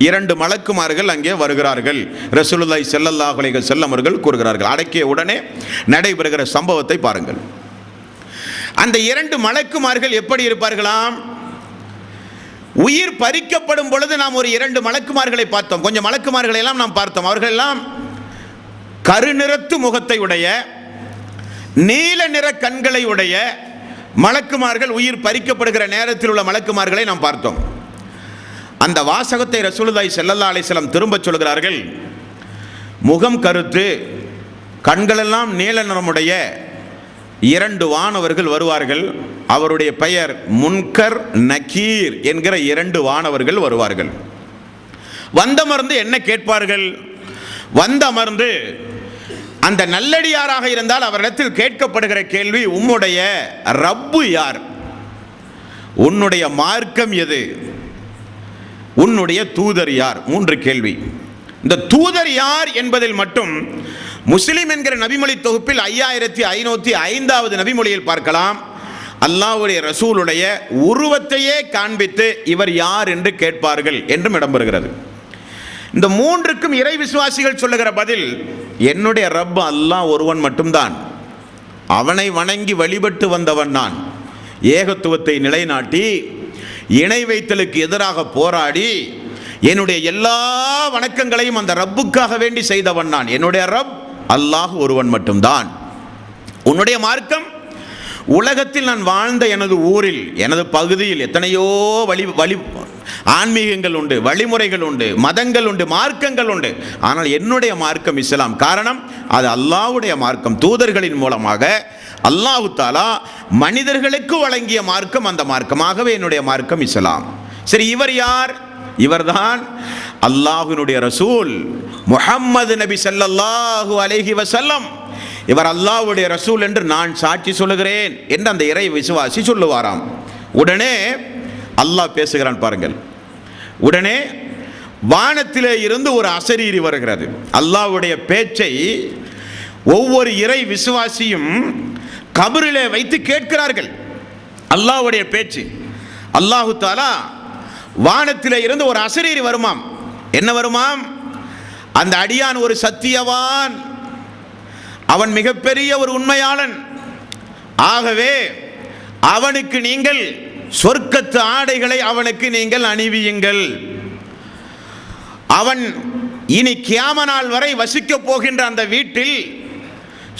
2 மலக்குமார்கள் அங்கே வருகிறார்கள். ரசூலுல்லாஹி ஸல்லல்லாஹு அலைஹி வஸல்லம் அவர்கள் கூறுகிறார்கள். அடக்கிய உடனே நடைபெறுகிற சம்பவத்தை பாருங்கள். அந்த 2 மலக்குமார்கள் எப்படி இருப்பார்களாம்? உயிர் பறிக்கப்படும் பொழுது நாம் ஒரு 2 மலக்குமார்களை பார்த்தோம். கொஞ்சம் மலக்குமார்களை எல்லாம் நாம் பார்த்தோம். அவர்கள் எல்லாம் கருநிறத்து முகத்தை உடைய, நீல நிற கண்களை உடைய மலக்குமார்கள். உயிர் பறிக்கப்படுகிற நேரத்தில் உள்ள மலக்குமார்களை நாம் பார்த்தோம். அந்த வாசகத்தை ரசூலுல்லாஹி ஸல்லல்லாஹு அலைஹி வஸல்லம் திரும்ப சொல்கிறார்கள். முகம் கருத்து, கண்களெல்லாம் நீல நிறமுடைய 2 வானவர்கள் வருவார்கள். அவருடைய பெயர் முன்கர், நக்கீர் என்கிற 2 வானவர்கள் வருவார்கள். வந்தமர்ந்து என்ன கேட்பார்கள்? வந்தமர்ந்து அந்த நல்லடியாராக இருந்தால் அவரிடத்தில் கேட்கப்படுகிற கேள்வி, உம்முடைய ரப்பு யார்? உன்னுடைய மார்க்கம் எது? உன்னுடைய தூதர் யார்? 3 கேள்வி. இந்த தூதர் யார் என்பதில் மட்டும் முஸ்லிம் என்கிற நபிமொழி தொகுப்பில் 5505வது நபிமொழியில் பார்க்கலாம். அல்லாஹ்வுடைய ரசூலுடைய உருவத்தையே காண்பித்து இவர் யார் என்று கேட்பார்கள் என்றும் இடம்பெறுகிறது. இந்த 3க்கும் இறை விசுவாசிகள் சொல்லுகிற பதில், என்னுடைய ரப் அல்லாஹ் ஒருவன் மட்டும்தான், அவனை வணங்கி வழிபட்டு வந்தவன் நான். ஏகத்துவத்தை நிலைநாட்டி இணை வைத்தலுக்கு எதிராக போராடி என்னுடைய எல்லா வணக்கங்களையும் அந்த ரப்புக்காக வேண்டி செய்தவன் நான். என்னுடைய ரப் அல்லாஹ் ஒருவன் மட்டும்தான். உன்னுடைய மார்க்கம் உலகத்தில் நான் வாழ்ந்த எனது ஊரில், எனது பகுதியில் எத்தனையோ வழி ஆன்மீகங்கள் உண்டு, வழிமுறைகள் உண்டு, மதங்கள் உண்டு, மார்க்கங்கள் உண்டு. ஆனால் என்னுடைய மார்க்கம் இஸ்லாம். காரணம், அது அல்லாஹ்வுடைய மார்க்கம். தூதர்களின் மூலமாக அல்லாஹ் தஆலா மனிதர்களுக்கு வழங்கிய மார்க்கம் அந்த மார்க்கமாகவே என்னுடைய மார்க்கம் இஸ்லாம். சரி, இவர் யார்? இவர்தான் அல்லாஹ்வினுடைய ரசூல் முஹம்மது நபி ஸல்லல்லாஹு அலைஹி வஸல்லம். இவர் அல்லாஹ்வுடைய ரசூல் என்று நான் சாட்சி சொல்லுகிறேன் என்று அந்த இறை விசுவாசி சொல்லுவாராம். உடனே அல்லாஹ் பேசுகிறான் பாருங்கள். உடனே வானத்திலே இருந்து ஒரு அசரீரி வருகிறது. அல்லாஹ்வுடைய பேச்சை ஒவ்வொரு இறை விசுவாசியும் கபரிலே வைத்து கேட்கிறார்கள். அல்லாஹ்வுடைய பேச்சு. அல்லாஹு தஆலா வானத்திலே இருந்து ஒரு அசரீரி வருமாம். என்ன வருமாம்? அந்த அடியான் ஒரு சத்தியவான், அவன் மிகப்பெரிய ஒரு உண்மையாளன். ஆகவே அவனுக்கு நீங்கள் சொர்க்கத்து ஆடைகளை அவனுக்கு நீங்கள் அணிவியுங்கள். அவன் இனி கியாம நாள் வரை வசிக்கப் போகின்ற அந்த வீட்டில்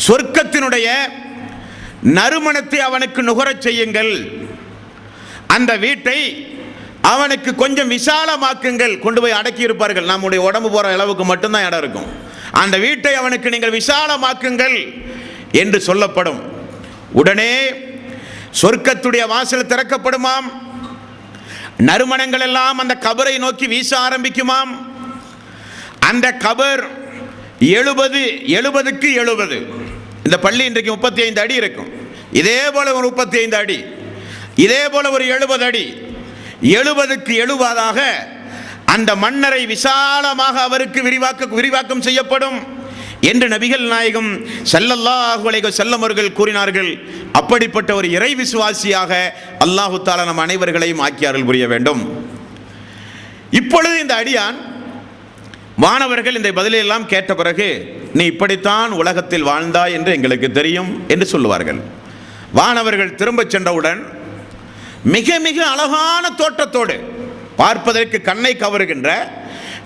சொர்க்கத்தினுடைய நறுமணத்தை அவனுக்கு நுகரச் செய்யுங்கள். அந்த வீட்டை அவனுக்கு கொஞ்சம் விசாலமாக்குங்கள். கொண்டு போய் அடக்கி இருப்பார்கள். நம்முடைய உடம்பு போற அளவுக்கு மட்டும்தான் இடம் இருக்கும். அந்த வீட்டை அவனுக்கு நீங்கள் விசாலமாக்குங்கள் என்று சொல்லப்படும். உடனே சொர்க்கத்துடைய வாசல் திறக்கப்படுமாம். நறுமணங்கள் எல்லாம் அந்த கபரை நோக்கி வீச ஆரம்பிக்குமாம். அந்த கபர் 70க்கு 70. இந்த பள்ளி இன்றைக்கு 35 அடி இருக்கும். இதே போல ஒரு 35 அடி, இதே போல ஒரு 70 அடி, 70க்கு 70 அந்த மன்னரை விசாலமாக அவருக்கு விரிவாக்கம் செய்யப்படும் என்று நபிகள் நாயகம் ஸல்லல்லாஹு அலைஹி வஸல்லம் அவர்கள் கூறினார்கள். அப்படிப்பட்ட ஒரு இறை விசுவாசியாக அல்லாஹு தஆலா நம் அனைவர்களையும் ஆக்கியார்கள் புரிய வேண்டும். இப்பொழுது இந்த அடியான் வானவர்கள் இந்த பதிலெல்லாம் கேட்ட பிறகு, நீ இப்படித்தான் உலகத்தில் வாழ்ந்தாய் என்று எங்களுக்கு தெரியும் என்று சொல்லுவார்கள். வானவர்கள் திரும்ப சென்றவுடன் மிக மிக அழகான தோற்றத்தோடு, பார்ப்பதற்கு கண்ணை கவருகின்ற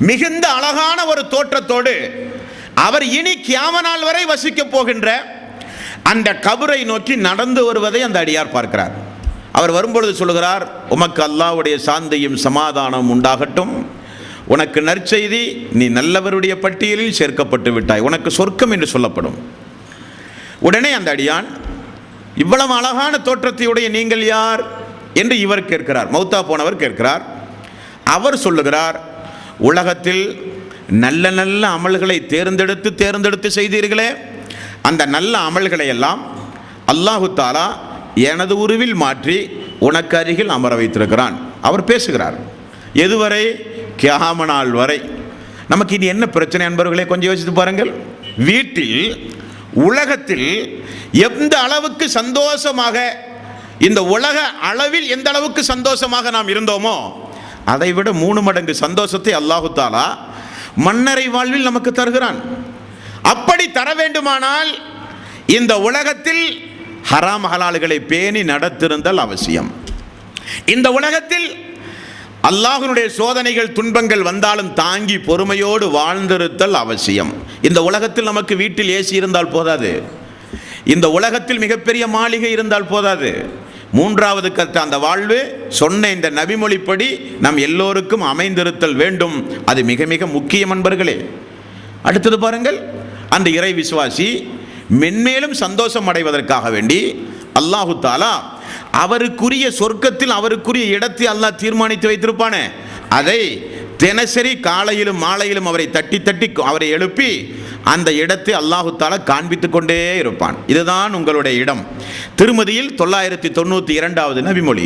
மிகுந்த அழகான ஒரு தோற்றத்தோடு அவர் இனி கியாம நாள் வரை வசிக்கப் போகின்ற அந்த கபரை நோக்கி நடந்து வருவதை அந்த அடியார் பார்க்கிறார். அவர் வரும்பொழுது சொல்லுகிறார், உமக்கு அல்லாஹ்வுடைய சாந்தியும் சமாதானம் உண்டாகட்டும். உனக்கு நற்செய்தி, நீ நல்லவருடைய பட்டியலில் சேர்க்கப்பட்டு விட்டாய், உனக்கு சொர்க்கம் என்று சொல்லப்படும். உடனே அந்த அடியான், இவ்வளவு அழகான தோற்றத்தையுடைய நீங்கள் யார் என்று இவர் கேட்கிறார். மௌத்தா போனவர் கேட்கிறார். அவர் சொல்லுகிறார், உலகத்தில் நல்ல நல்ல அமல்களை தேர்ந்தெடுத்து செய்தீர்களே, அந்த நல்ல அமல்களை எல்லாம் அல்லாஹு தஆலா எனது உருவில் மாற்றி உனக்கு அருகில் அமர வைத்திருக்கிறான். அவர் பேசுகிறார். எதுவரை? கியாம நாள் வரை. நமக்கு இனி என்ன பிரச்சனை என்பவர்களே, கொஞ்சம் யோசித்து பாருங்கள். வீட்டில், உலகத்தில் எந்த அளவுக்கு சந்தோஷமாக, இந்த உலக அளவில் எந்த அளவுக்கு சந்தோஷமாக நாம் இருந்தோமோ அதை விட 3 மடங்கு சந்தோஷத்தை அல்லாஹு தஆலா மன்னரை வாழ்வில் நமக்கு தருகிறான். அப்படி தர வேண்டுமானால் இந்த உலகத்தில் ஹராம் ஹலால்களை பேணி நடத்திருந்தல் அவசியம். இந்த உலகத்தில் அல்லாஹ்வுடைய சோதனைகள் துன்பங்கள் வந்தாலும் தாங்கி பொறுமையோடு வாழ்ந்திருத்தல் அவசியம். இந்த உலகத்தில் நமக்கு வீட்டில் ஏசி இருந்தால் போதாது. இந்த உலகத்தில் மிகப்பெரிய மாளிகை இருந்தால் போதாது. 3வது கட்ட அந்த வாழ்வு சொன்ன இந்த நபிமொழிப்படி நம் எல்லோருக்கும் அமைந்திருத்தல் வேண்டும். அது மிக மிக முக்கியம் அன்பர்களே. அடுத்தது பாருங்கள், அந்த இறை விசுவாசி மென்மேலும் சந்தோஷம் அடைவதற்காக வேண்டி அல்லாஹு தஆலா அவருக்குரிய சொர்க்கத்தில் அவருக்குரிய இடத்தை அல்லாஹ் தீர்மானித்து வைத்திருப்பானே, அதை தினசரி காலையிலும் மாலையிலும் அவரை தட்டி தட்டி அவரை எழுப்பி அந்த இடத்தை அல்லாஹு தஆலா காண்பித்துக் கொண்டே இருப்பான். இதுதான் உங்களுடைய இடம். திருமதியில் 992வது நபிமொழி.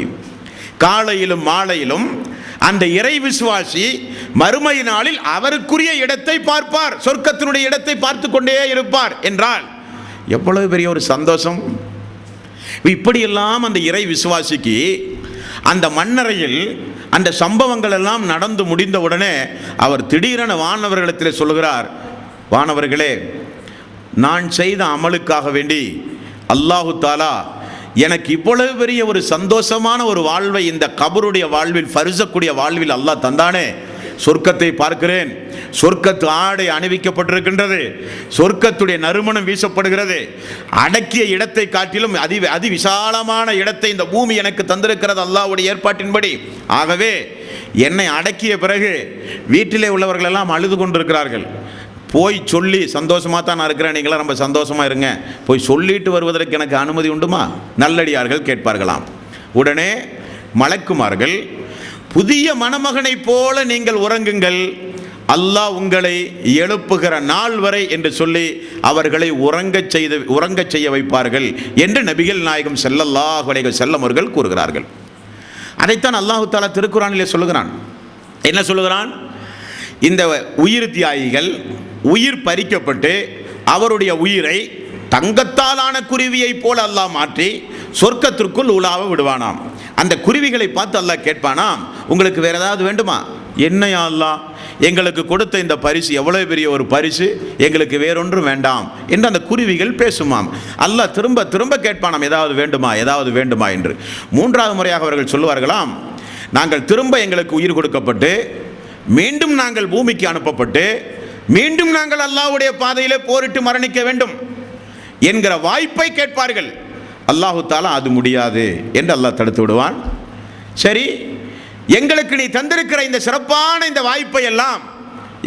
காலையிலும் மாலையிலும் அந்த இறை விசுவாசி மறுமை நாளில் அவருக்குரிய இடத்தை பார்ப்பார், சொர்க்கத்தினுடைய இடத்தை பார்த்து கொண்டே இருப்பார் என்றால் எவ்வளவு பெரிய ஒரு சந்தோஷம். இப்படியெல்லாம் அந்த இறை விசுவாசிக்கு அந்த மண்ணறையில் அந்த சம்பவங்கள் எல்லாம் நடந்து முடிந்தவுடனே அவர் திடீரென வானவர்களிடத்தில் சொல்கிறார், வானவர்களே, நான் செய்த அமலுக்காக வேண்டி அல்லாஹு தஆலா எனக்கு இவ்வளவு பெரிய ஒரு சந்தோஷமான ஒரு வாழ்வை இந்த கபருடைய வாழ்வில், ஃபர்ஸக்கூடிய வாழ்வில் அல்லாஹ் தந்தானே, சொர்க்கத்தை பார்க்கிறேன், சொர்க்கத்து ஆடை அணிவிக்கப்பட்டிருக்கின்றது, சொர்க்கத்துடைய நறுமணம் வீசப்படுகிறது. அடக்கிய இடத்தை காட்டிலும் அதி விசாலமான இடத்தை இந்த பூமி எனக்கு தந்திருக்கிறது அல்லாஹ்வுடைய ஏற்பாட்டின்படி. ஆகவே என்னை அடக்கிய பிறகு வீட்டிலே உள்ளவர்கள் எல்லாம் அழுது கொண்டிருக்கிறார்கள். போய் சொல்லி சந்தோஷமாக தான் நான் இருக்கிறேன், நீங்களாம் ரொம்ப சந்தோஷமாக இருங்க, போய் சொல்லிட்டு வருவதற்கு எனக்கு அனுமதி உண்டுமா? நல்லடியார்கள் கேட்பார்களாம். உடனே மலக்குமார்கள், புதிய மணமகனை போல நீங்கள் உறங்குங்கள், அல்லாஹ் உங்களை எழுப்புகிற நாள் வரை என்று சொல்லி அவர்களை உறங்கச் செய்ய வைப்பார்கள் என்று நபிகள் நாயகம் ஸல்லல்லாஹு அலைஹி வஸல்லம் அவர்கள் கூறுகிறார்கள். அதைத்தான் அல்லாஹ் தஆலா திருக்குர்ஆனிலே சொல்லுகிறான். என்ன சொல்லுகிறான்? இந்த உயிர் தியாகிகள் உயிர் பறிக்கப்பட்டு அவருடைய உயிரை தங்கத்தாலான குருவியை போல அல்லாஹ் மாற்றி சொர்க்கத்திற்குள் உலாவ விடுவானாம். அந்த குருவிகளை பார்த்து அல்லாஹ் கேட்பானாம், உங்களுக்கு வேற ஏதாவது வேண்டுமா? என்னையா அல்லாஹ், எங்களுக்கு கொடுத்த இந்த பரிசு எவ்வளவு பெரிய ஒரு பரிசு, எங்களுக்கு வேறொன்றும் வேண்டாம் என்று அந்த குருவிகள் பேசுமாம். அல்லாஹ் திரும்ப திரும்ப கேட்பானாம், ஏதாவது வேண்டுமா, ஏதாவது வேண்டுமா என்று. மூன்றாவது முறையாக அவர்கள் சொல்லுவார்களாம், நாங்கள் திரும்ப எங்களுக்கு உயிர் கொடுக்கப்பட்டு மீண்டும் நாங்கள் பூமிக்கு அனுப்பப்பட்டு மீண்டும் நாங்கள் அல்லாஹ்வுடைய பாதையிலே போரிட்டு மரணிக்க வேண்டும் என்கிற வாய்ப்பை கேட்பார்கள். அல்லாஹு தஆலா அது முடியாது என்று அல்லாஹ் தடுத்து விடுவான். சரி, எங்களுக்கு நீ தந்திருக்கிற இந்த சிறப்பான இந்த வாய்ப்பை எல்லாம்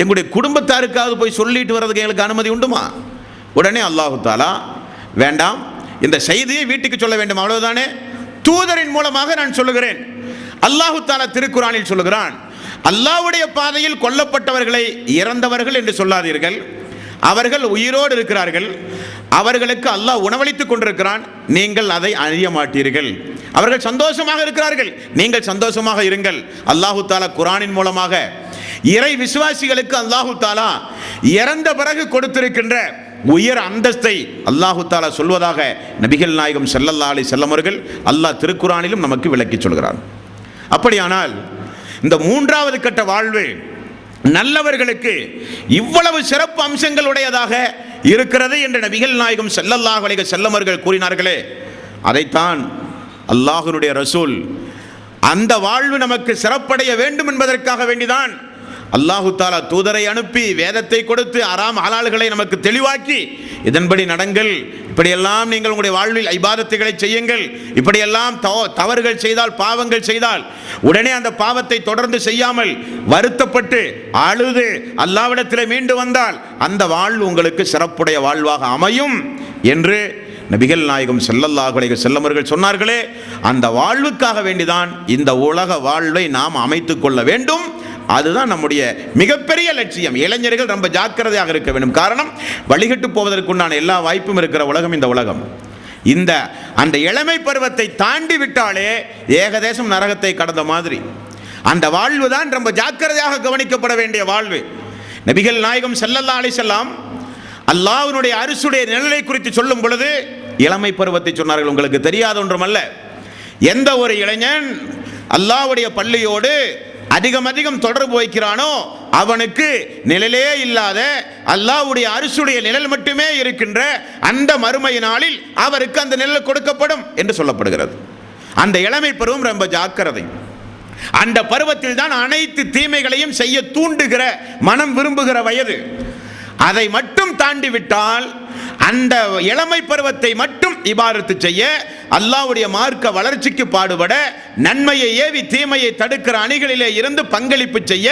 எங்களுடைய குடும்பத்தாருக்காவது போய் சொல்லிட்டு வர்றதுக்கு எங்களுக்கு அனுமதி உண்டுமா? உடனே அல்லாஹு தஆலா, வேண்டாம், இந்த செய்தியை வீட்டுக்கு சொல்ல வேண்டும், அவ்வளவுதானே, தூதரின் மூலமாக நான் சொல்லுகிறேன். அல்லாஹு தஆலா திருக்குர்ஆனில் சொல்லுகிறான், அல்லாஹ்வுடைய பாதையில் கொல்லப்பட்டவர்களை இறந்தவர்கள் என்று சொல்லாதீர்கள், அவர்கள் உயிரோடு இருக்கிறார்கள், அவர்களுக்கு அல்லாஹ் உணவளித்துக் கொண்டிருக்கிறான், நீங்கள் அதை அறிய மாட்டீர்கள். அவர்கள் சந்தோஷமாக இருக்கிறார்கள், நீங்கள் சந்தோஷமாக இருங்கள். அல்லாஹு தஆலா குர்ஆனின் மூலமாக இறை விசுவாசிகளுக்கு அல்லாஹு தஆலா இறந்த பிறகு கொடுத்திருக்கின்ற உயர் அந்தஸ்தை அல்லாஹு தஆலா சொல்வதாக நபிகள் நாயகம் ஸல்லல்லாஹு அலைஹி வஸல்லம் அவர்கள் அல்லாஹ் திருக்குர்ஆனிலும் நமக்கு விளக்கி சொல்கிறார். அப்படியானால் இந்த மூன்றாவது கட்ட வாழ்வு நல்லவர்களுக்கு இவ்வளவு சிறப்பு அம்சங்கள் உடையதாக இருக்கிறது என்று நபிகள் நாயகம் ஸல்லல்லாஹு அலைஹி வஸல்லம் அவர்கள் கூறினார்களே, அதைத்தான் அல்லாஹ்வுடைய ரசூல் அந்த வாழ்வு நமக்கு சிறப்படைய வேண்டும் என்பதற்காக வேண்டிதான் அல்லாஹு தஆலா தூதரை அனுப்பி வேதத்தை கொடுத்து ஹராம் ஹலால்களை நமக்கு தெளிவாக்கி, இதன்படி நடங்கள், இப்படியெல்லாம் நீங்கள் உங்களுடைய வாழ்வில் இபாதத்துகளை செய்யுங்கள், இப்படியெல்லாம் தவறுகள் செய்தால் பாவங்கள் செய்தால் உடனே அந்த பாவத்தை தொடர்ந்து செய்யாமல் வருத்தப்பட்டு அழுது அல்லாஹ்விடத்தில் மீண்டு வந்தால் அந்த வாழ்வு உங்களுக்கு சிறப்புடைய வாழ்வாக அமையும் என்று நபிகள் நாயகம் ஸல்லல்லாஹு அலைஹி வஸல்லம் அவர்கள் சொன்னார்களே, அந்த வாழ்வுக்காக வேண்டிதான் இந்த உலக வாழ்வை நாம் அமைத்துக் கொள்ள வேண்டும். அதுதான் நம்முடைய மிகப்பெரிய லட்சியம். இளைஞர்கள் ரொம்ப ஜாக்கிரதையாக இருக்க வேண்டும். காரணம், வழிகட்டு போவதற்குண்டான எல்லா வாய்ப்பும் இருக்கிற உலகம் இந்த உலகம். அந்த இளமை பருவத்தை தாண்டி விட்டாலே ஏகதேசம் நரகத்தை கடந்த மாதிரி. அந்த வாழ்வு தான் ரொம்ப ஜாக்கிரதையாக கவனிக்கப்பட வேண்டிய வாழ்வு. நபிகள் நாயகம் ஸல்லல்லாஹு அலைஹி வஸல்லம் அல்லாஹ்வுடைய அரிசுடைய நிழலை குறித்து சொல்லும் பொழுது இளமை பருவத்தை சொன்னார்கள். உங்களுக்கு தெரியாத ஒன்றுமல்ல, எந்த ஒரு இளைஞன் அல்லாஹ்வுடைய பள்ளியோடு அதிகம் தொடர்பு வைக்கிறானோ அவனுக்கு நிழலே இல்லாத அல்லாஹ்வுடைய அரிசுடைய நிழல் மட்டுமே இருக்கின்ற அந்த மறுமை நாளில் அவருக்கு அந்த நிழல் கொடுக்கப்படும் என்று சொல்லப்படுகிறது. அந்த இளமை பருவம் ரொம்ப ஜாக்கிரதை. அந்த பருவத்தில் தான் அனைத்து தீமைகளையும் செய்ய தூண்டுகிற மனம் விரும்புகிற வயது. அதை மட்டும் தாண்டி விட்டால் அந்த இளமை பருவத்தை மட்டும் இபாதத்து செய்ய, அல்லாஹ்வுடைய மார்க்க வளர்ச்சிக்கு பாடுபட, நன்மையை ஏவி தீமையை தடுக்கிற அணிகளிலே இருந்து பங்களிப்பு செய்ய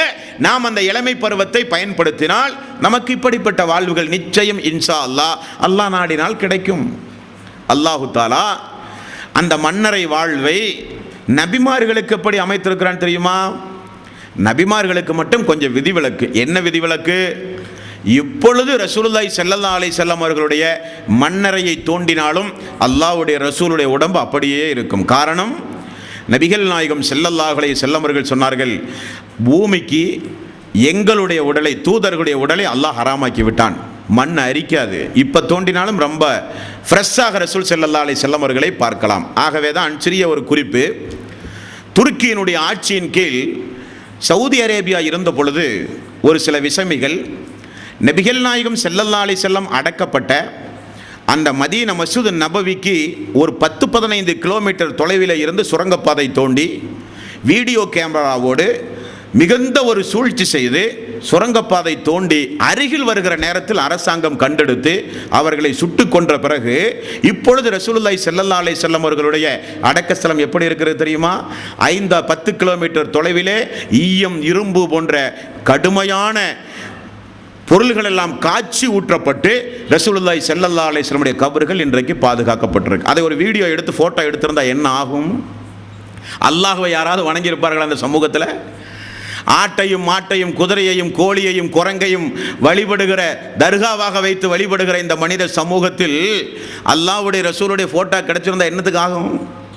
நாம் அந்த இளமை பருவத்தை பயன்படுத்தினால் நமக்கு இப்படிப்பட்ட வாழ்வுகள் நிச்சயம் இன்ஷா அல்லாஹ் நாடினால் கிடைக்கும். அல்லாஹு தஆலா அந்த மன்னரை வாழ்வை நபிமார்களுக்கு எப்படி அமைத்திருக்கிறான் தெரியுமா? நபிமார்களுக்கு மட்டும் கொஞ்சம் விதிவிலக்கு. என்ன விதிவிலக்கு? இப்பொழுது ரசூலுல்லாஹி ஸல்லல்லாஹு அலைஹி வஸல்லம் அவர்களுடைய மன்னரையை தோண்டினாலும் அல்லாஹ்வுடைய ரசூலுடைய உடம்பு அப்படியே இருக்கும். காரணம், நபிகள் நாயகம் ஸல்லல்லாஹு அலைஹி வஸல்லம் அவர்கள் சொன்னார்கள், பூமிக்கு எங்களுடைய உடலை, தூதர்களுடைய உடலை அல்லாஹ் ஹராமாக்கி விட்டான், மண் அரிக்காது. இப்போ தோண்டினாலும் ரொம்ப ஃப்ரெஷ்ஷாக ரசூல் ஸல்லல்லாஹு அலைஹி வஸல்லம் அவர்களை பார்க்கலாம். ஆகவே தான் சிறிய ஒரு குறிப்பு, துருக்கியினுடைய ஆட்சியின் கீழ் சவுதி அரேபியா இருந்த பொழுது ஒரு சில விசமிகள் நபிகள் நாயகம் ஸல்லல்லாஹு அலைஹி வஸல்லம் அடக்கப்பட்ட அந்த மதீனா மஸ்ஜித் நபவிக்கு ஒரு 10-15 கிலோமீட்டர் தொலைவில் இருந்து சுரங்கப்பாதை தோண்டி வீடியோ கேமராவோடு மிகுந்த ஒரு சூழ்ச்சி செய்து சுரங்கப்பாதை தோண்டி அருகில் வருகிற நேரத்தில் அரசாங்கம் கண்டெடுத்து அவர்களை சுட்டு கொன்ற பிறகு இப்பொழுது ரசூலுல்லாஹி ஸல்லல்லாஹு அலைஹி வஸல்லம் அவர்களுடைய அடக்கஸ்தலம் எப்படி இருக்கிறது தெரியுமா? 5-10 கிலோமீட்டர் தொலைவிலே ஈயம், இரும்பு போன்ற கடுமையான பொருள்கள் எல்லாம் காய்ச்சி ஊற்றப்பட்டு ரசூலுல்லாஹி ஸல்லல்லாஹு அலைஹி வஸல்லம் உடைய கபர்கள் இன்றைக்கு பாதுகாக்கப்பட்டிருக்கு. அதை ஒரு வீடியோ எடுத்து போட்டோ எடுத்திருந்தா என்ன ஆகும்? அல்லாஹ்வை யாராவது வணங்கி இருப்பார்கள் அந்த சமூகத்தில்? ஆட்டையும் மாட்டையும் குதிரையையும் கோழியையும் குரங்கையும் வழிபடுகிற, தர்காவாக வைத்து வழிபடுகிற இந்த மனித சமூகத்தில் அல்லாஹ்வுடைய ரசூலுடைய போட்டோ கிடைச்சிருந்தா என்னத்துக்கு ஆகும்?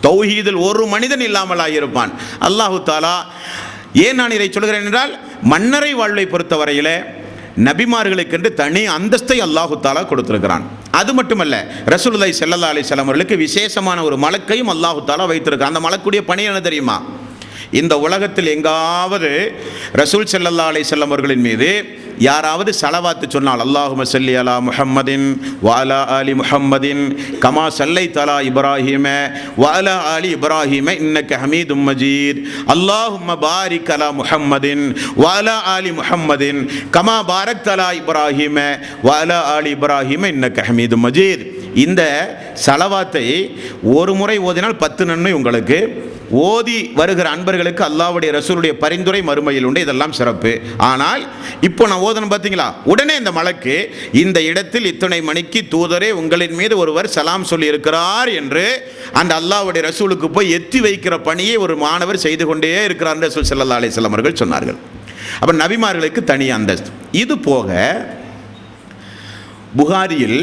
தௌஹீதில் ஒரு மனிதன் இல்லாமல் ஆகியிருப்பான். அல்லாஹு தாலா, ஏன் நான் இதை சொல்கிறேன் என்றால், மன்னரை வாழ்வை பொறுத்தவரையில் நபிமார்களுக்கென்று தனி அந்தஸ்தை அல்லாஹு தாலா கொடுத்திருக்கிறான். அது மட்டுமல்ல, ரசூலுல்லாஹி ஸல்லல்லாஹு அலைஹி வஸல்லம் அவர்களுக்கு விசேஷமான ஒரு மலக்கையும் அல்லாஹு தாலா வைத்திருக்கிறான். அந்த மலக்குடைய பணி என்ன தெரியுமா? இந்த உலகத்தில் எங்காவது ரசூல் ஸல்லல்லாஹு அலைஹி வஸல்லம் அவர்களின் மீது யாராவது ஸலவாத்து சொன்னால், அல்லாஹும்ம ஸல்லி அலா முஹம்மதின் வ அலா ஆலி முஹம்மதின் கமா ஸல்லைத அலா இப்ராஹீம வ அலா ஆலி இப்ராஹீம இன்னக ஹமீதும் மஜீத், அல்லாஹும்ம பாரிக் அலா முஹம்மதின் வ அலா ஆலி முஹம்மதின் கமா பாரக்த அலா இப்ராஹீம வ அலா ஆலி இப்ராஹீம இன்னக ஹமீதும் மஜீத். இந்த ஸலவாத்தை ஒரு முறை ஓதினால் 10 நன்மை உங்களுக்கு. ஓதி வருகிற அன்பர்களுக்கு அல்லாஹ்வுடைய ரசூலுடைய பரிந்துரை மறுமையில் உண்டு. இதெல்லாம் சிறப்பு. ஆனால் இப்போ நான் ஓதணும் பார்த்தீங்களா, உடனே இந்த மலக்கு இந்த இடத்தில் இத்தனை மணிக்கு தூதரே உங்களின் மீது ஒருவர் சலாம் சொல்லி இருக்கிறார் என்று அந்த அல்லாஹ்வுடைய ரசூலுக்கு போய் எத்தி வைக்கிற பணியை ஒரு மாணவர் செய்து கொண்டே இருக்கிறார் ரசூல் ஸல்லல்லாஹு அலைஹி வஸல்லம் அவர்கள் சொன்னார்கள். அப்போ நபிமார்களுக்கு தனி அந்தஸ்து. இது போக புகாரியில்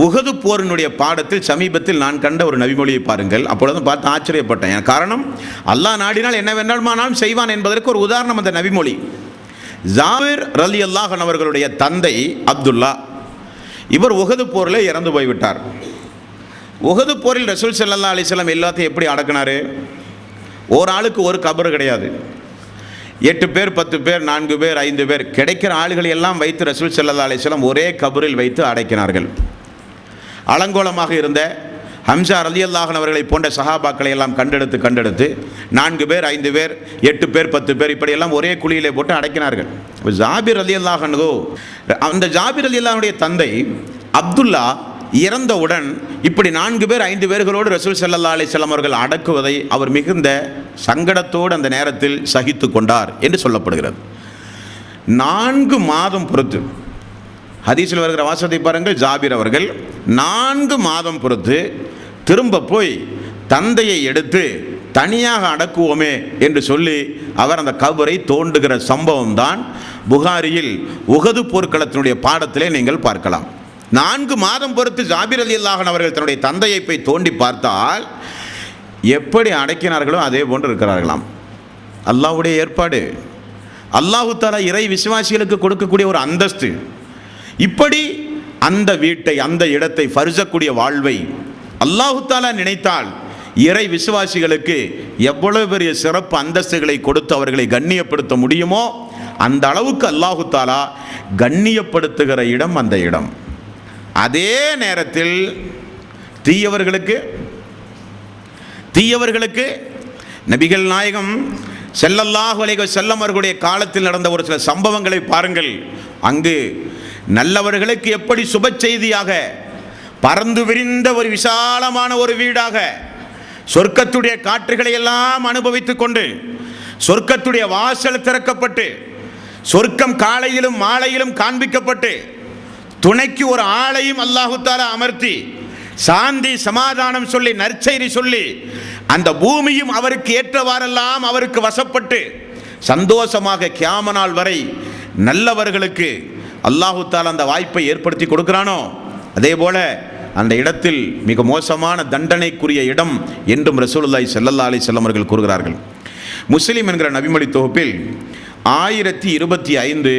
உஹது போரினுடைய பாடத்தில் சமீபத்தில் நான் கண்ட ஒரு நபிமொழியை பாருங்கள். அப்பொழுது பார்த்து ஆச்சரியப்பட்டேன். காரணம், அல்லாஹ் நாடினால் என்ன வேண்டாமானாலும் செய்வான் என்பதற்கு ஒரு உதாரணம் அந்த நபிமொழி. ஜாபிர் ரலியல்லாஹு அன்ஹு அவர்களுடைய தந்தை அப்துல்லா, இவர் உஹது போரில் இறந்து போய்விட்டார். உஹது போரில் ரசூல் ஸல்லல்லாஹு அலைஹி வஸல்லம் எல்லாத்தையும் எப்படி அடக்கினார்? ஒரு ஆளுக்கு ஒரு கபர் கிடையாது. 8 பேர் 10 பேர் 4 பேர் 5 பேர் கிடைக்கிற ஆளுகளை எல்லாம் வைத்து ரசூல் ஸல்லல்லாஹு அலைஹி வஸல்லம் ஒரே கபரில் வைத்து அடக்கினார்கள். அலங்கோலமாக இருந்த ஹம்ஸா ரலியல்லாஹு அன்ஹு அவர்களை போன்ற சஹாபாக்களை எல்லாம் கண்டெடுத்து 4 பேர் 5 பேர் 8 பேர் 10 பேர் இப்படியெல்லாம் ஒரே குழியிலே போட்டு அடைக்கினார்கள். ஜாபிர் ரலியல்லாஹு அன்ஹு, அந்த ஜாபிர் ரலியல்லாஹுடைய தந்தை அப்துல்லா இறந்தவுடன் இப்படி 4 பேர் 5 பேர்களோடு ரசூல் ஸல்லல்லாஹு அலைஹி வஸல்லம் அவர்கள் அடக்குவதை அவர் மிகுந்த சங்கடத்தோடு அந்த நேரத்தில் சகித்து கொண்டார் என்று சொல்லப்படுகிறது. 4 மாதம் பொறுத்து, ஹதீஸில் வருகிற வாசகத்தை பாருங்கள், ஜாபிர் அவர்கள் 4 மாதம் பொறுத்து திரும்ப போய் தந்தையை எடுத்து தனியாக அடக்குவோமே என்று சொல்லி அவர் அந்த கபரை தோண்டுகிற சம்பவம் தான் புகாரியில் உஹது போர்க்களத்தினுடைய பாடத்திலே நீங்கள் பார்க்கலாம். 4 மாதம் பொறுத்து ஜாபிர் ரலியல்லாஹு அன்ஹு அவர்கள் தன்னுடைய தந்தையை போய் தோண்டி பார்த்தால் எப்படி அடக்கினார்களோ அதே போன்று இருக்கிறார்களாம். அல்லாஹ்வுடைய ஏற்பாடு, அல்லாஹு தஆலா இறை விசுவாசிகளுக்கு கொடுக்கக்கூடிய ஒரு அந்தஸ்து. இப்படி அந்த வீட்டை, அந்த இடத்தை, ஃபர்ஸக்கூடிய வாழ்வை அல்லாஹு தஆலா நினைத்தால் இறை விசுவாசிகளுக்கு எவ்வளவு பெரிய சிறப்பு அந்தஸ்துகளை கொடுத்து அவர்களை கண்ணியப்படுத்த முடியுமோ அந்த அளவுக்கு அல்லாஹு தஆலா கண்ணியப்படுத்துகிற இடம் அந்த இடம். அதே நேரத்தில் தீயவர்களுக்கு நபிகள் நாயகம் ஸல்லல்லாஹு அலைஹி வஸல்லம் அவர்களுடைய காலத்தில் நடந்த ஒரு சில சம்பவங்களை பாருங்கள். அங்கு நல்லவர்களுக்கு எப்படி சுப செய்தியாக பறந்து விரிந்த ஒரு விசாலமான ஒரு வீடாக சொர்க்கத்துடைய காற்றுகளை எல்லாம் அனுபவித்துக் கொண்டு சொர்க்கத்துடைய வாசல் திறக்கப்பட்டு சொர்க்கம் காலையிலும் மாலையிலும் காண்பிக்கப்பட்டு துணைக்கு ஒரு ஆளையும் அல்லாஹு தஆலா அமர்த்தி சாந்தி சமாதானம் சொல்லி நற்செய்தி சொல்லி அந்த பூமியும் அவருக்கு ஏற்றவாறெல்லாம் அவருக்கு வசப்பட்டு சந்தோஷமாக கியாம நாள் வரை நல்லவர்களுக்கு அல்லாஹு தஆலா அந்த வாய்ப்பை ஏற்படுத்தி கொடுக்கிறானோ அதே போல அந்த இடத்தில் மிக மோசமான தண்டனைக்குரிய இடம் என்றும் ரசூலுல்லாஹி ஸல்லல்லாஹு அலைஹி வஸல்லம் அவர்கள் கூறுகிறார்கள். முஸ்லிம் என்கிற நபிமொழி தொகுப்பில் 1025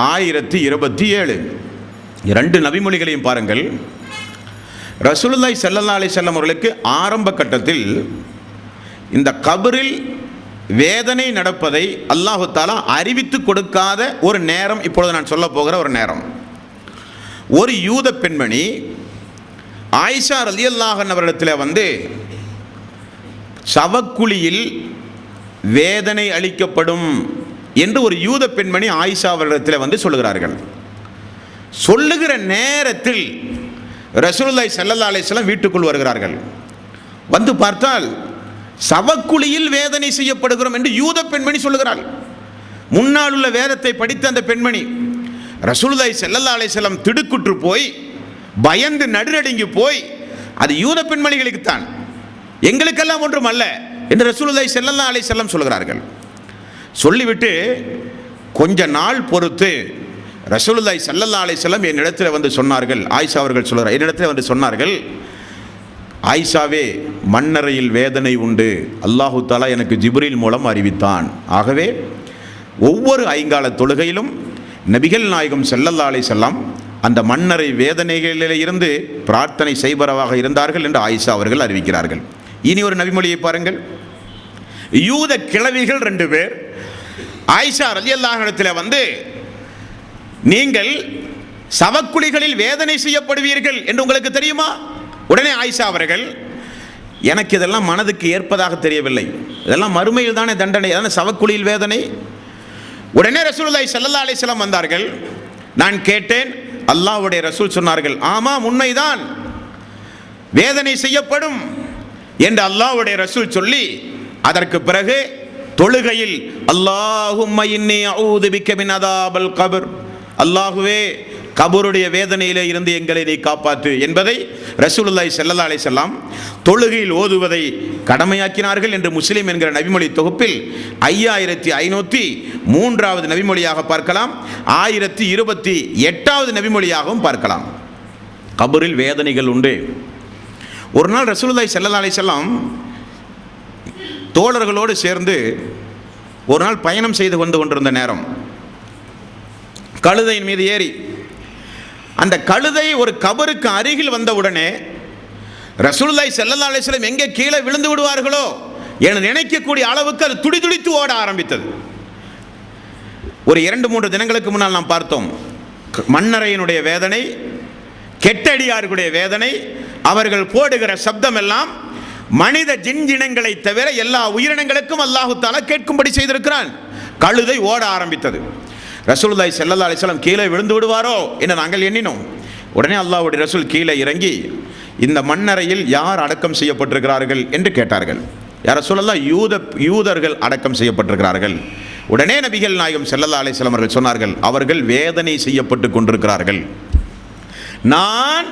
1027 2 நபிமொழிகளையும் பாருங்கள். ரசூலுல்லாஹி ஸல்லல்லாஹு அலைஹி வஸல்லம் அவர்களுக்கு ஆரம்ப கட்டத்தில் இந்த கபரில் வேதனை நடப்பதை அல்லாஹு தஆலா அறிவித்து கொடுக்காத ஒரு நேரம் இப்பொழுது நான் சொல்ல போகிற ஒரு நேரம். ஒரு யூத பெண்மணி ஆயிஷா ரலியல்லாஹு அன்ஹா அவர்களிடத்தில் வந்து சவக்குழியில் வேதனை அளிக்கப்படும் என்று ஒரு யூத பெண்மணி ஆயிஷா அவர்களிடத்தில் வந்து சொல்லுகிறார்கள். சொல்லுகிற நேரத்தில் ரசூலுல்லாஹி ஸல்லல்லாஹு அலைஹி வஸல்லம் வீட்டுக்குள் வருகிறார்கள். வந்து பார்த்தால் சவக்குழியில் வேதனை செய்யப்படுகிறோம் என்று யூத பெண்மணி சொல்லுகிறாள். முன்னால் உள்ள வேதத்தை படித்த அந்த பெண்மணி ரசூலுல்லாஹி ஸல்லல்லாஹு அலைஹி வஸல்லம் திடுக்குற்று போய் பயந்து நடுநடுங்கி போய், அது யூத பெண்மணிகளுக்குத்தான், எங்களுக்கெல்லாம் ஒன்றும் அல்ல என்று ரசூலுல்லாஹி ஸல்லல்லாஹு அலைஹி வஸல்லம் சொல்கிறார்கள். சொல்லிவிட்டு கொஞ்ச நாள் பொறுத்து ரசூலுல்லாஹி ஸல்லல்லாஹு அலைஹி வஸல்லம் என்னிடத்தில் வந்து சொன்னார்கள். ஆயிஷா அவர்கள் சொல்கிறார், என்னிடத்தில் வந்து சொன்னார்கள், ஆயிஷாவே, மண்ணறையில் வேதனை உண்டு, அல்லாஹு தஆலா எனக்கு ஜிப்ரீல் மூலம் அறிவித்தான். ஆகவே ஒவ்வொரு ஐங்கால தொழுகையிலும் நபிகள் நாயகம் ஸல்லல்லாஹு அலைஹி வஸல்லம் அந்த மண்ணறை வேதனைகளில் இருந்து பிரார்த்தனை செய்பவராக இருந்தார்கள் என்று ஆயிஷா அவர்கள் அறிவிக்கிறார்கள். இனி ஒரு நபிமொழியை பாருங்கள். யூத கிழவிகள் 2 பேர் ஆயிஷா ரலியல்லாஹு அன்ஹா வந்து, நீங்கள் சவக்குழிகளில் வேதனை செய்யப்படுவீர்கள் என்று உங்களுக்கு தெரியுமா? உடனே ஆயிஷா அவர்கள், எனக்கு இதெல்லாம் மனதுக்கு ஏற்பதாக தெரியவில்லை, இதெல்லாம் மறுமையில் தானே தண்டனை, அதான சவக்குழியில் வேதனை. உடனே ரசூலுல்லாஹி ஸல்லல்லாஹு அலைஹி வஸல்லம் வந்தார்கள். நான் கேட்டேன், அல்லாஹ்வுடைய ரசூல் சொன்னார்கள், ஆமாம் உண்மைதான், வேதனை செய்யப்படும் என்று அல்லாஹ்வுடைய ரசூல் சொல்லி, அதற்கு பிறகு தொழுகையில் அல்லாஹும்ம இன்னி அஊது பிக்க மின் அதாபில் கபர், அல்லாஹுவே கபருடைய வேதனையிலே இருந்து எங்களை நீ காப்பாற்று என்பதை ரசூலுல்லாஹி ஸல்லல்லாஹு அலைஹி வஸல்லம் தொழுகையில் ஓதுவதை கடமையாக்கினார்கள் என்று முஸ்லிம் என்கிற நபிமொழி தொகுப்பில் 5503வது நபிமொழியாக பார்க்கலாம், 1028வது நபிமொழியாகவும் பார்க்கலாம். கபரில் வேதனைகள் உண்டு. ஒரு நாள் ரசூலுல்லாஹி ஸல்லல்லாஹு அலைஹி வஸல்லம் தோழர்களோடு சேர்ந்து ஒரு நாள் பயணம் செய்து கொண்டிருந்த நேரம், கழுதையின் மீது ஏறி அந்த கழுதை ஒரு கபருக்கு அருகில் வந்தவுடனே ரசூலுல்லாஹி ஸல்லல்லாஹு அலைஹி வஸல்லம் எங்கே கீழே விழுந்து விடுவார்களோ என நினைக்கக்கூடிய அளவுக்கு அது துடிதுடித்து ஓட ஆரம்பித்தது. ஒரு 2-3 தினங்களுக்கு முன்னால் நாம் பார்த்தோம், மண்ணறையினுடைய வேதனை, கெட்டடியார்களுடைய வேதனை, அவர்கள் போடுகிற சப்தம் எல்லாம் மனித ஜின்ஜினங்களை தவிர எல்லா உயிரினங்களுக்கும் அல்லாஹு தஆலா கேட்கும்படி செய்திருக்கிறான். கழுதை ஓட ஆரம்பித்தது. ரசூலுல்லாஹி ஸல்லல்லாஹு அலைஹி வஸல்லம் கீழே விழுந்து விடுவாரோ என்று நாங்கள் எண்ணினோம். உடனே அல்லாஹ்வுடைய ரசூல் கீழே இறங்கி, இந்த மண்ணறையில் யார் அடக்கம் செய்யப்பட்டிருக்கிறார்கள் என்று கேட்டார்கள். யார் ரசூலல்லாஹ்? யூதர்கள் அடக்கம் செய்யப்பட்டிருக்கிறார்கள். உடனே நபிகள் நாயகம் ஸல்லல்லாஹு அலைஹி வஸல்லம் அவர்கள் சொன்னார்கள், அவர்கள் வேதனை செய்யப்பட்டு கொண்டிருக்கிறார்கள். நான்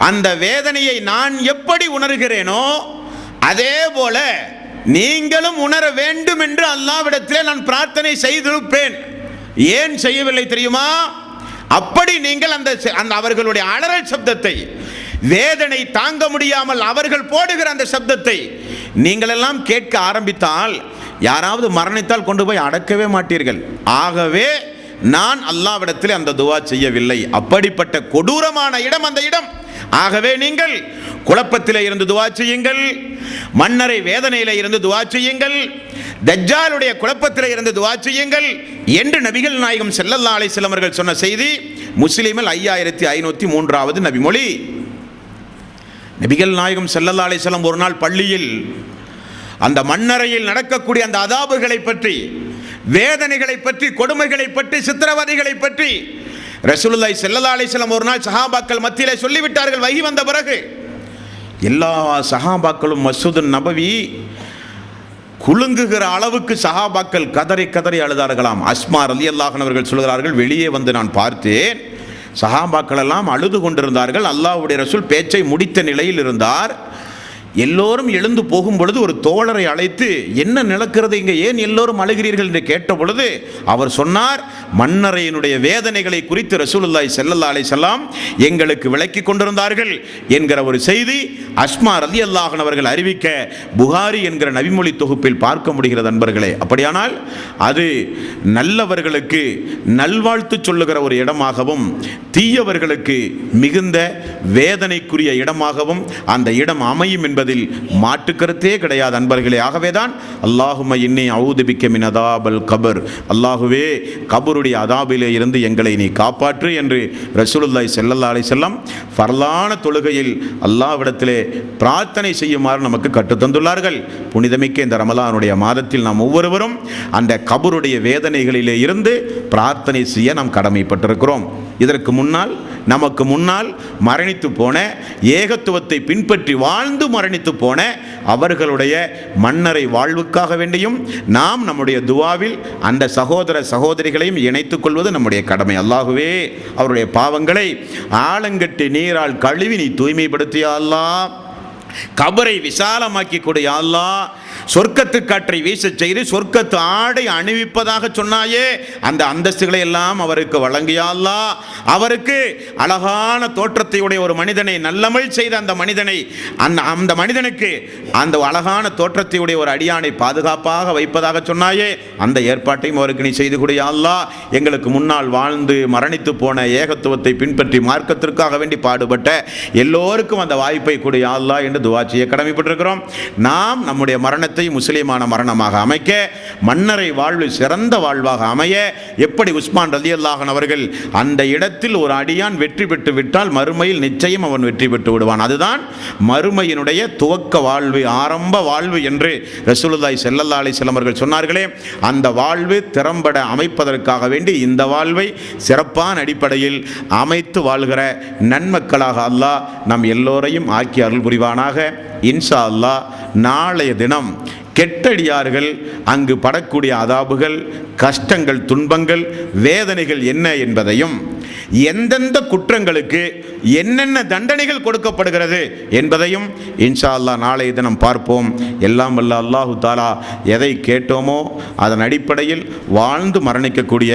அந்த வேதனையை நான் எப்படி உணர்கிறேனோ அதே போல நீங்களும் உணர வேண்டும் என்று அல்லாஹ்விடத்திலே நான் பிரார்த்தனை செய்திருப்பேன். ஏன் செய்யவில்லை தெரியுமா? அப்படி நீங்கள் அந்த அவர்களுடைய அலறல் சப்தத்தை, வேதனை தாங்க முடியாமல் அவர்கள் போடுகிற அந்த சப்தத்தை நீங்கள் எல்லாம் கேட்க ஆரம்பித்தால் யாராவது மரணித்தால் கொண்டு போய் அடக்கவே மாட்டீர்கள். ஆகவே நான் அல்லாஹ்விடத்தில் அந்த துவா செய்யவில்லை. அப்படிப்பட்ட கொடூரமான இடம் அந்த இடம். ஆகவே நீங்கள் குழப்பத்திலே இருந்து துவா செய்யுங்கள், மண்ணறை வேதனையிலே இருந்து துவா செய்யுங்கள், தஜ்ஜாலுடைய குழப்பத்திலே இருந்து துவா செய்யுங்கள் என்று நபிகள் நாயகம் ஸல்லல்லாஹு அலைஹி வஸல்லம் அவர்கள் சொன்ன செய்தி முஸ்லிமில் 5503வது நபிமொழி. நபிகள் நாயகம் ஸல்லல்லாஹு அலைஹி வஸல்லம் ஒரு நாள் பள்ளியில் அந்த மண்ணறையில் நடக்கக்கூடிய அந்த அதாபுகளை பற்றி, வேதனைகளை பற்றி, கொடுமைகளை பற்றி, சித்திரவதைகளை பற்றி ரசூலுல்லாஹி ஸல்லல்லாஹு அலைஹி வஸல்லம் ஒரு நாள் சஹாபாக்கள் மத்தியிலே சொல்லிவிட்டார்கள். வஹி வந்த பிறகு எல்லா சஹாபாக்களும் மஸ்ஜிது நபவி குலுங்குகிற அளவுக்கு சஹாபாக்கள் கதறி கதறி அழுதார்களாம். அஸ்மா ரலியல்லாஹு அன்ஹா அவர்கள் சொல்கிறார்கள், வெளியே வந்து நான் பார்த்தேன், சஹாபாக்கள் எல்லாம் அழுது கொண்டிருந்தார்கள். அல்லாஹ்வுடைய ரசூல் பேச்சை முடித்த நிலையில் இருந்தார். எல்லோரும் எழுந்து போகும் பொழுது ஒரு தோழரை அழைத்து, என்ன நடக்கிறது இங்கே, ஏன் எல்லோரும் அழுகிறீர்கள் என்று கேட்ட பொழுது அவர் சொன்னார், மண்ணறையினுடைய வேதனைகளை குறித்து ரசூலுல்லாஹி ஸல்லல்லாஹு அலைஹி வஸல்லம் எங்களுக்கு விளக்கி கொண்டிருந்தார்கள் என்கிற ஒரு செய்தி அஸ்மா ரலியல்லாஹு அன்ஹா அவர்கள் அறிவிக்க புகாரி என்கிற நபிமொழி தொகுப்பில் பார்க்க முடிகிறது. நண்பர்களே, அப்படியானால் அது நல்லவர்களுக்கு நல்வாழ்த்து சொல்லுகிற ஒரு இடமாகவும் தீயவர்களுக்கு மிகுந்த வேதனைக்குரிய இடமாகவும் அந்த இடம் அமையும் என்பதை என்பதில் மாற்றுக்கருத்தே கிடையாது அன்பர்களே. ஆகவேதான் அல்லாஹும்ம இன்னி அஊது பிக்க மின் அதாபல் கபர், அல்லாஹுவே கபருடைய அதாபிலே இருந்து எங்களை நீ காப்பாற்று என்று ரசூலுல்லாஹி ஸல்லல்லாஹு அலைஹி வஸல்லம் ஃபர்லான தொழுகையில் அல்லாஹ்விடத்திலே பிரார்த்தனை செய்யுமாறு நமக்கு கற்றுத்தந்துள்ளார்கள். புனிதமிக்க இந்த ரமலானுடைய மாதத்தில் நாம் ஒவ்வொருவரும் அந்த கபருடைய வேதனைகளிலே இருந்து பிரார்த்தனை செய்ய நாம் கடமைப்பட்டிருக்கிறோம். இதற்கு முன்னால் நமக்கு முன்னால் மரணித்து போன, ஏகத்துவத்தை பின்பற்றி வாழ்ந்து மரணித்து போன அவர்களுடைய மன்னரை வாழ்வுக்காக வேண்டியும் நாம் நம்முடைய துவாவில் அந்த சகோதர சகோதரிகளையும் இணைத்துக் கொள்வது நம்முடைய கடமை. அல்லாஹுவே அவருடைய பாவங்களை ஆலங்கட்டி நீரால் கழுவி நீ தூய்மைப்படுத்திய அல்லாஹ், கபரை விசாலமாக்கி கொடு அல்லாஹ், சொர்க்கத்து காற்றை வீச செய்து சொர்க்கத்து ஆடை அணிவிப்பதாக சொன்னாயே அந்த அந்தஸ்துகளை எல்லாம் அவருக்கு வழங்கிய அல்லாஹ், அவருக்கு அழகான தோற்றத்தை உடைய ஒரு மனிதனை நல்லமல் செய்த அந்த மனிதனை அந்த மனிதனுக்கு அந்த அழகான தோற்றத்தை உடைய ஒரு அடியானை பாதுகாப்பாக வைப்பதாக சொன்னாயே அந்த ஏற்பாட்டையும் அவருக்கு நீ செய்து கொடு அல்லாஹ். எங்களுக்கு முன்னால் வாழ்ந்து மரணித்து போன, ஏகத்துவத்தை பின்பற்றி மார்க்கத்திற்காக வேண்டி பாடுபட்ட எல்லோருக்கும் அந்த வாய்ப்பை கொடு அல்லாஹ் என்று துஆ செய்ய கடமைப்பட்டிருக்கிறோம். நாம் நம்முடைய மரணத்தை முஸ்லிமான மரணமாக அமைக்க, மன்னரை வாழ்வு சிறந்த வாழ்வாக அமைய, எப்படி உஸ்மான் ரலியல்லாஹு அன்ஹு அவர்கள் அந்த இடத்தில் ஒரு அடியான் வெற்றி பெற்று விட்டால் மறுமையில் நிச்சயம் அவன் வெற்றி பெற்று விடுவான், அதுதான் மறுமையினுடைய துவக்க வாழ்வு, ஆரம்ப வாழ்வு என்று ரசூலுல்லாஹி ஸல்லல்லாஹு அலைஹி வஸல்லம் அவர்கள் சொன்னார்களே, அந்த வாழ்வு திறம்பட அமைப்பதற்காக வேண்டி இந்த வாழ்வை சிறப்பான அடிப்படையில் அமைத்து வாழ்கிற நன்மக்களாக அல்லாஹ் நம் எல்லோரையும் ஆக்கி அருள் புரிவானாக. இன்ஷா அல்லாஹ் நாளைய தினம் கெட்டடியார்கள் அங்கு படக்கூடிய அதாபுகள், கஷ்டங்கள், துன்பங்கள், வேதனைகள் என்ன என்பதையும், எந்தெந்த குற்றங்களுக்கு என்னென்ன தண்டனைகள் கொடுக்கப்படுகிறது என்பதையும் இன்ஷா அல்லாஹ் நாளைய தினம் பார்ப்போம். எல்லாம் வல்ல அல்லாஹு தாலா எதை கேட்டோமோ அதன் அடிப்படையில் வாழ்ந்து மரணிக்கக்கூடிய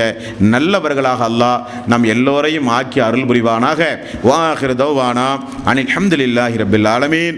நல்லவர்களாக அல்லாஹ் நம் எல்லோரையும் ஆக்கி அருள் புரிவானாக. வ ஆகிரு தஅவானா அனில் ஹம்துலில்லாஹி ரப்பில் ஆலமீன்.